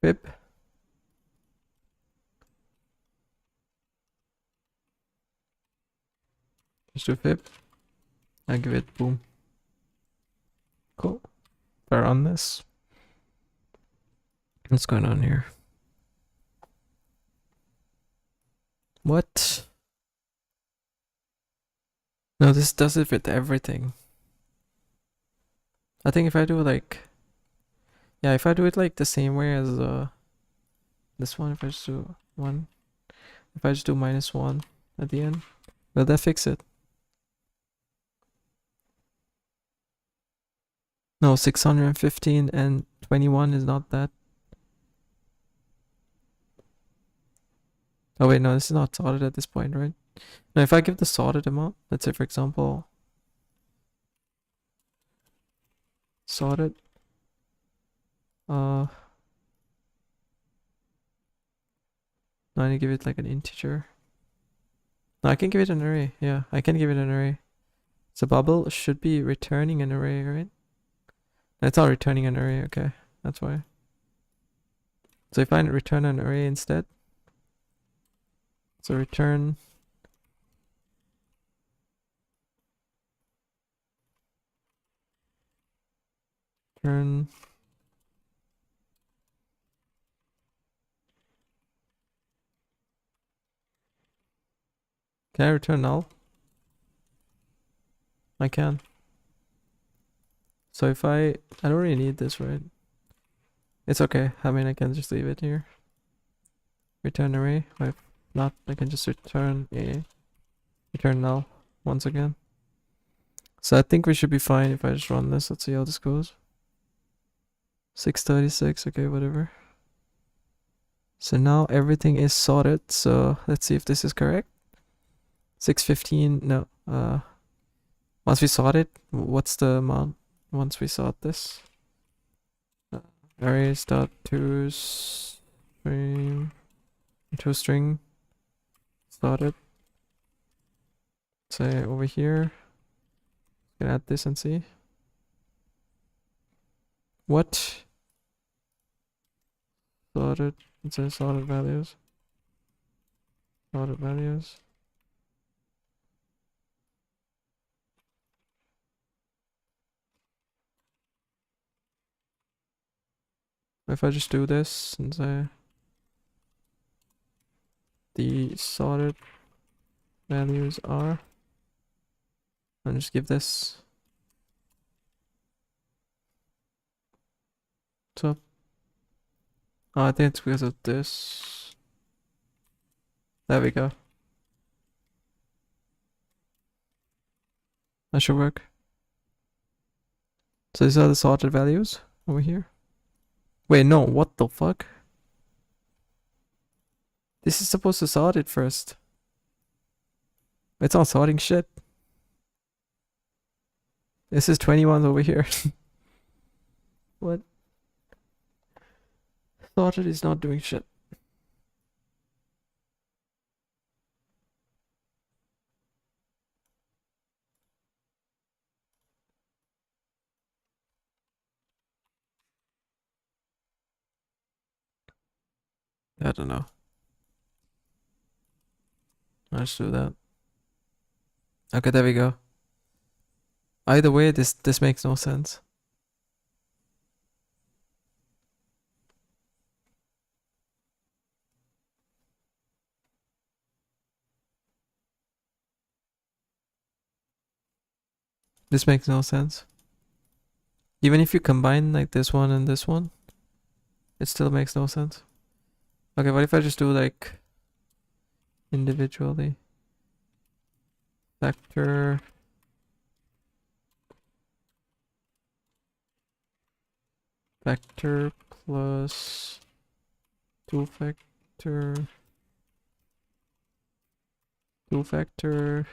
fib, just do fib, I give it boom. Cool. If I run this, what's going on here? What? No, this does it with everything. I think if I do like, yeah, if I do it like the same way as this one, if I just do 1, if I just do -1 at the end, will that fix it? No, 615 and 21 is not that. Oh wait, no, this is not sorted at this point, right? Now if I give the sorted amount, let's say for example, sorted, no, I need to give it like an integer. No, I can give it an array. Yeah, I can give it an array. So bubble should be returning an array, right? It's not returning an array, okay. That's why. So if I return an array instead, So return. Return. Can I return null? I can. So if I don't really need this, right? It's okay. I mean, I can just leave it here. Return array. If not, I can just return a return null once again. So I think we should be fine if I just run this. Let's see how this goes. 636. Okay, whatever. So now everything is sorted. So let's see if this is correct. 615. No. Once we sort it, what's the amount? Once we sort this. Arrays dot toString sorted. Say over here. Can add this and see. What? Sorted. It says sorted values. Sorted values. If I just do this and say the sorted values are, and just give this. So, oh, I think it's because of this. There we go. That should work. So these are the sorted values over here. Wait, no, what the fuck? This is supposed to sort it first. It's not sorting shit. This is 21 over here. What? Sorted is not doing shit. I don't know. Let's do that. Okay, there we go. Either way, this makes no sense. This makes no sense. Even if you combine like this one and this one, it still makes no sense. Okay, what if I just do like individually? Factor factor plus 2 factor 2 factor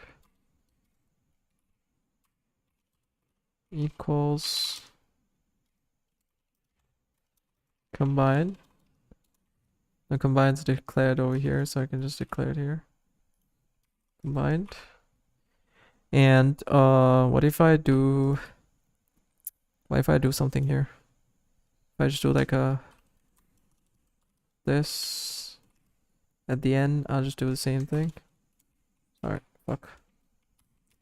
equals combine. The combine's declared over here, so I can just declare it here. Combined. And what if I do something here? If I just do like a this at the end, I'll just do the same thing. Alright, fuck.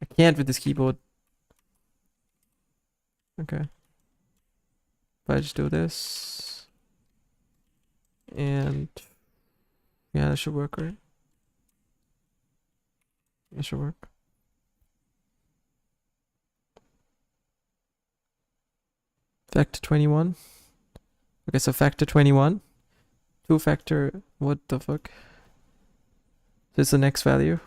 I can't with this keyboard. Okay. If I just do this. And yeah, that should work, right? It should work. Factor 21. Okay, so factor 21. 2 factor, what the fuck? This is the next value.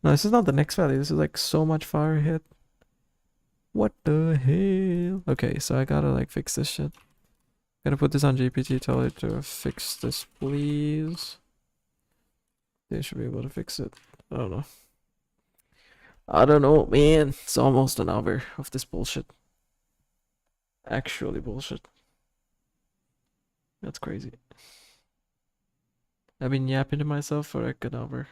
No, this is not the next value. This is like so much far ahead. What the hell? Okay, so I gotta like fix this shit. Gotta put this on GPT, tell it to fix this, please. They should be able to fix it. I don't know. I don't know, man. It's almost an hour of this bullshit. Actually bullshit. That's crazy. I've been yapping to myself for like an hour.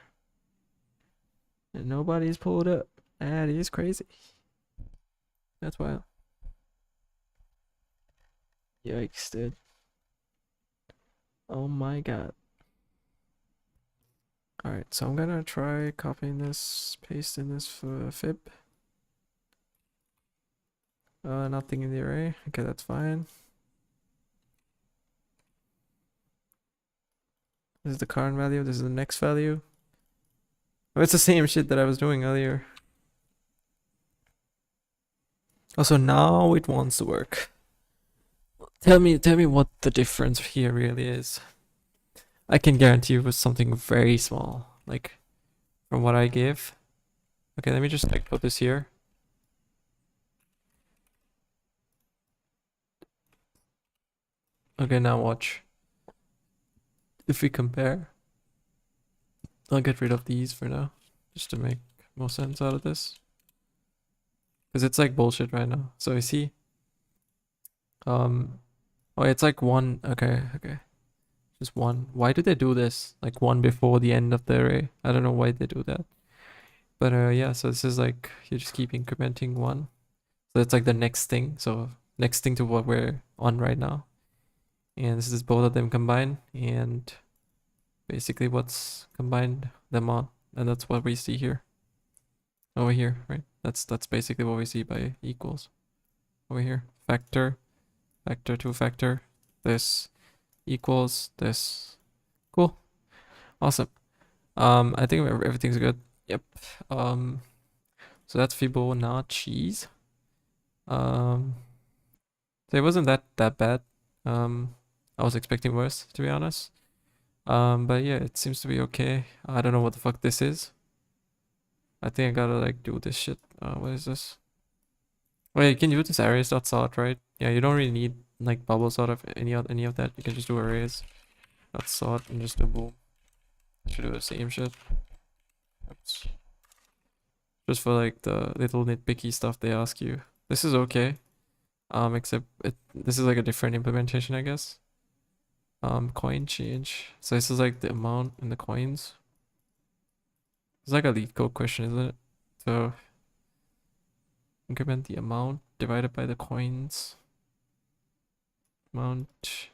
And nobody's pulled up. That is crazy. That's wild. Yikes, dude. Oh my god. Alright, so I'm gonna try copying this, pasting this for fib. Nothing in the array. Okay, that's fine. This is the current value, this is the next value. Oh, it's the same shit that I was doing earlier. Also, now it wants to work. Tell me what the difference here really is. I can guarantee you it was something very small, like from what I give. Okay, let me just like put this here. Okay, now watch. If we compare, I'll get rid of these for now, just to make more sense out of this. Because it's like bullshit right now. So you see, oh, it's like one. Okay, just one. Why do they do this? Like one before the end of the array. I don't know why they do that. But yeah, so this is like you just keep incrementing one. So it's like the next thing. So next thing to what we're on right now. And this is both of them combined, and basically what's combined them on, and that's what we see here. Over here, right? That's basically what we see by equals. Over here, factor, factor to factor, this equals this. Cool, awesome. I think everything's good. Yep. So that's Fibonacci's. So it wasn't that bad. I was expecting worse, to be honest. But yeah, it seems to be okay. I don't know what the fuck this is. I think I gotta like do this shit. What is this? Wait, you can do this arrays.sort, right? Yeah, you don't really need like bubble sort of any of that. You can just do arrays.sort and just do boom. I should do the same shit. Oops. Just for like the little nitpicky stuff they ask you. This is okay. Except this is like a different implementation, I guess. Coin change. So this is like the amount in the coins. It's like a lead code question, isn't it? So increment the amount divided by the coins. Amount.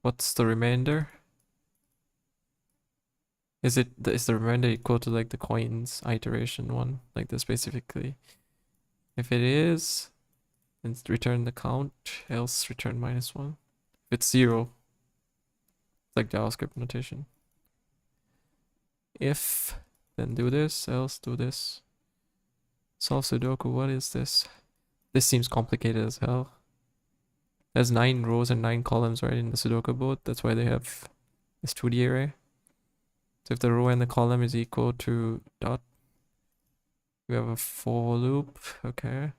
What's the remainder? Is the remainder equal to like the coins iteration one, like this specifically? If it is, then return the count, else return -1. If it's 0, it's like JavaScript notation. If, then do this, else do this. Solve Sudoku, what is this? This seems complicated as hell. There's 9 rows and 9 columns right in the Sudoku board. That's why they have this 2D array. So if the row and the column is equal to dot, we have a for loop. Okay.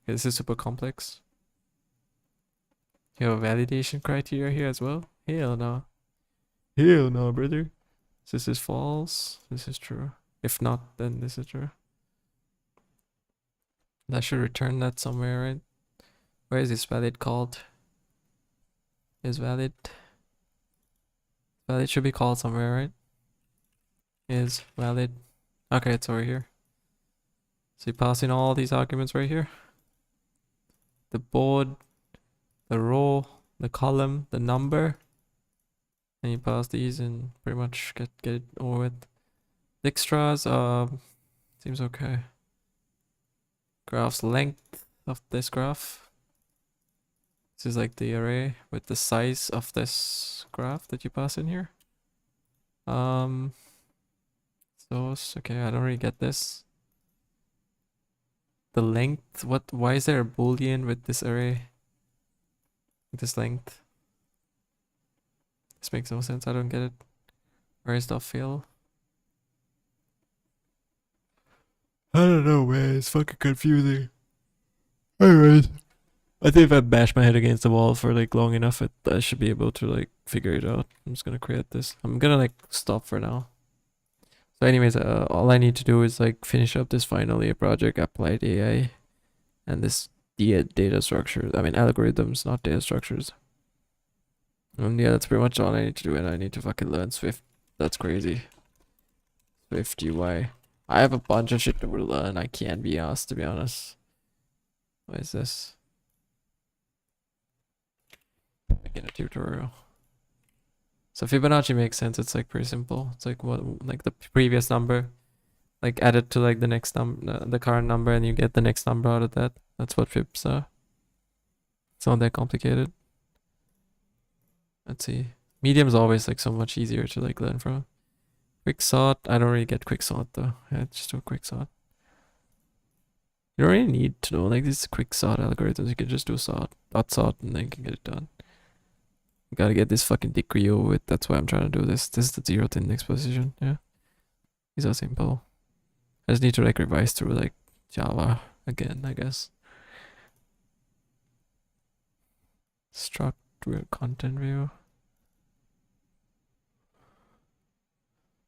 This is super complex. You have a validation criteria here as well? Hell no. Hell no, brother. So this is false. This is true. If not, then this is true. That should return that somewhere, right? Where is this valid called? Is valid. Valid should be called somewhere, right? Is valid. Okay, it's over here. So you pass in all these arguments right here. The board, the row, the column, the number. And you pass these and pretty much get it over with. The extras, seems okay. Graph's length of this graph. This is like the array with the size of this graph that you pass in here. So okay, I don't really get this. The length, why is there a boolean with this array? This length. This makes no sense, I don't get it. Where is the fill? I don't know, man, it's fucking confusing. Anyways, I think if I bash my head against the wall for like long enough, I should be able to like figure it out. I'm just gonna create this. I'm gonna like stop for now. So anyways, all I need to do is like finish up this final year project, applied AI, and this data structure. I mean algorithms, not data structures. And yeah, that's pretty much all I need to do, and I need to fucking learn Swift. That's crazy. Swift UI. I have a bunch of shit to learn. I can't be asked, to be honest. What is this? Begin a tutorial. So Fibonacci makes sense. It's like pretty simple. It's like what, like the previous number, like added to like the next number, the current number, and you get the next number out of that. That's what fibs are. It's not that complicated. Let's see. Medium's always like so much easier to like learn from. Quicksort. I don't really get quicksort though. Yeah, just do a quicksort. You don't really need to know like these quicksort algorithms. You can just do sort, dot sort, and then you can get it done. You gotta get this fucking degree over with. That's why I'm trying to do this. This is the 0th index position. Yeah. These are simple. I just need to like revise through like Java again, I guess. Struct with content view.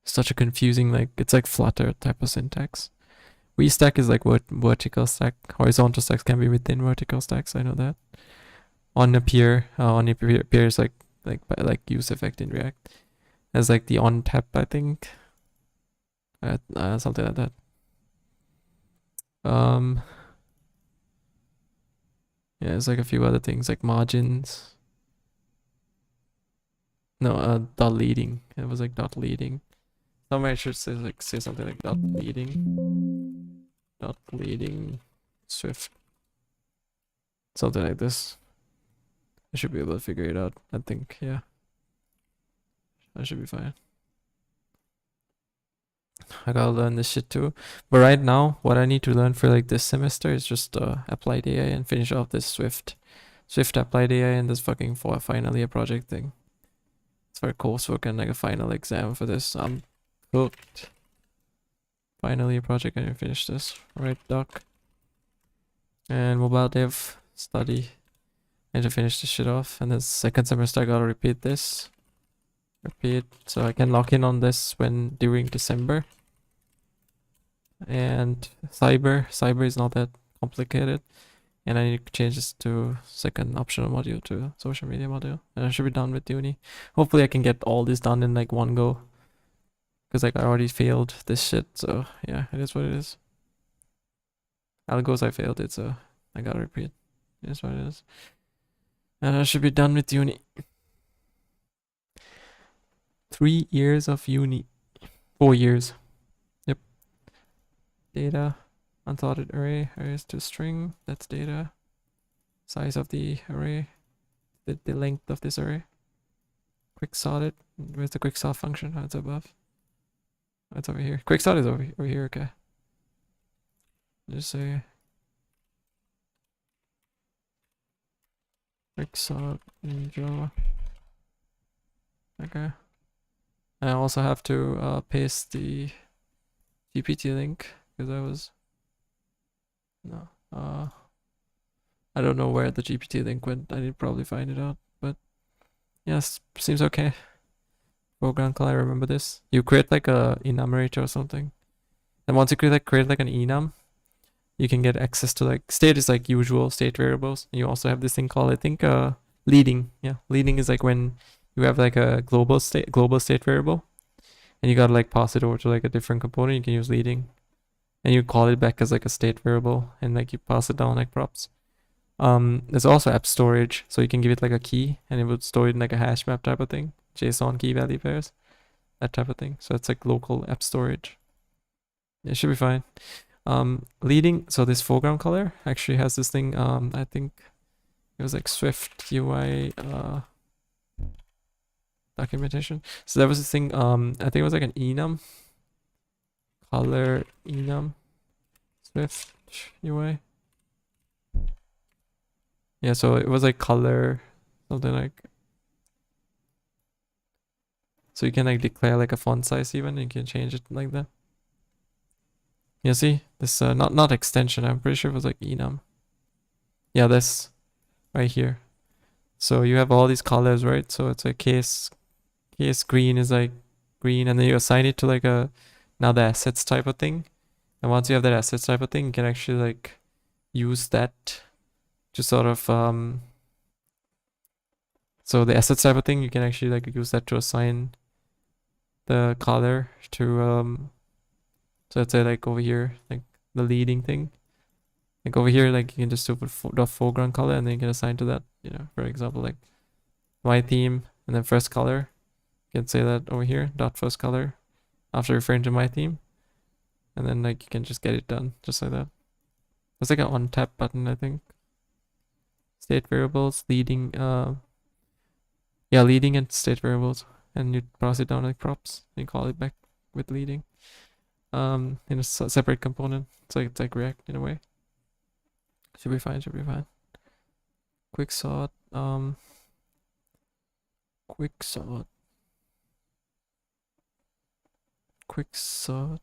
Such a confusing, like, it's like Flutter type of syntax. VStack is like vertical stack. Horizontal stacks can be within vertical stacks. I know that. On appear is like use effect in React. As like the on tap, I think. Something like that. Yeah, there's like a few other things like margins. No, dot leading. It was like dot leading. Somewhere I should say something like dot leading. Dot leading Swift. Something like this. I should be able to figure it out. I think, yeah. I should be fine. I gotta learn this shit too. But right now, what I need to learn for like this semester is just applied AI and finish off this Swift applied AI and this fucking final year project thing. It's for coursework and like a final exam for this. I'm hooked. Final year project, I need to finish this. Right, doc. And mobile dev study. I need to finish this shit off. And the second semester I gotta repeat this. Repeat so I can lock in on this when during December. And cyber is not that complicated. And I need to change this to second optional module to social media module. And I should be done with uni. Hopefully I can get all this done in like one go. Because like I already failed this shit, so yeah, it is what it is. Algos, I failed it, so I gotta repeat. It is what it is. And I should be done with uni. 3 years of uni. 4 years. Yep. Data. Unsorted array. Arrays to string. That's data. Size of the array. The length of this array. Quick sorted. Where's the quick sort function? Oh, it's above. It's over here. Quicksort is over here, okay. Just say quicksort in Java. Okay. I also have to paste the GPT link because I was I don't know where the GPT link went. I need to probably find it out, but yes, seems okay. Foreground color, I remember this. You create like a enumerator or something. And once you create like an enum, you can get access to like state is like usual state variables. And you also have this thing called I think leading. Yeah. Leading is like when you have like a global state variable and you gotta like pass it over to like a different component, you can use leading. And you call it back as like a state variable and like you pass it down like props. There's also app storage, so you can give it like a key and it would store it in like a hash map type of thing. JSON key value pairs, that type of thing. So it's like local app storage. It should be fine. Leading, so this foreground color actually has this thing, I think it was like Swift UI documentation. So there was this thing, I think it was like an enum, color enum, Swift UI. Yeah, so it was like color, something like. So you can like declare like a font size even, and you can change it like that. Yeah, see this not extension. I'm pretty sure it was like enum. Yeah, this right here. So you have all these colors, right? So it's like case green is like green, and then you assign it to like now the assets type of thing. And once you have that assets type of thing, you can actually like use that to sort of so the assets type of thing, you can actually like use that to assign the color to so let's say like over here, like the leading thing, like over here, like you can just do the foreground color and then you can assign to that, you know, for example, like my theme and then first color, You can say that over here, dot first color, after referring to my theme. And then like you can just get it done, just like that. There's like an on tap button, I think. State variables, leading, yeah, leading and state variables. And you browse it down like props and call it back with leading. In a separate component. It's like React in a way. Should be fine, should be fine. Quick sort, quick sort. Quick sort.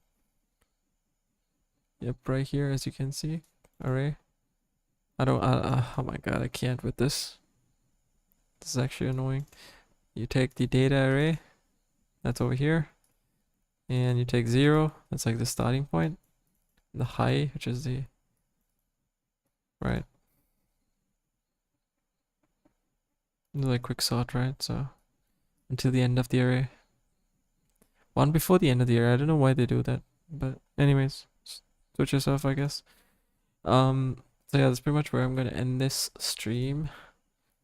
Yep, right here, as you can see, array. I don't, oh my god, I can't with this. This is actually annoying. You take the data array, that's over here, and you take 0, that's like the starting point, the high, which is the, right, like quick sort, right, so until the end of the array. One before the end of the array, I don't know why they do that, but anyways, switch yourself, I guess. So yeah, that's pretty much where I'm gonna end this stream,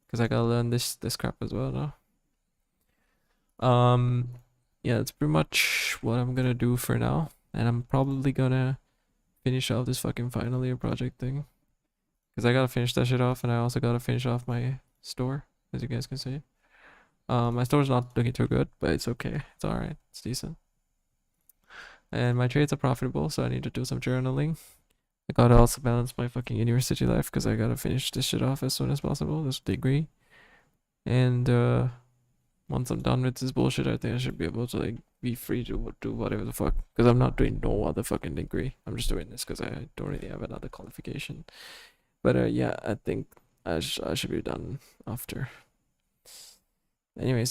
because I gotta learn this crap as well now. Yeah, that's pretty much what I'm gonna do for now, and I'm probably gonna finish off this fucking final year project thing, because I gotta finish that shit off, and I also gotta finish off my store, as you guys can see. My store's not looking too good, but it's okay, it's alright, it's decent. And my trades are profitable, so I need to do some journaling. I gotta also balance my fucking university life, because I gotta finish this shit off as soon as possible, this degree. And once I'm done with this bullshit, I think I should be able to like be free to do whatever the fuck, because I'm not doing no other fucking degree. I'm just doing this because I don't really have another qualification. But yeah, I think I should be done after. Anyways.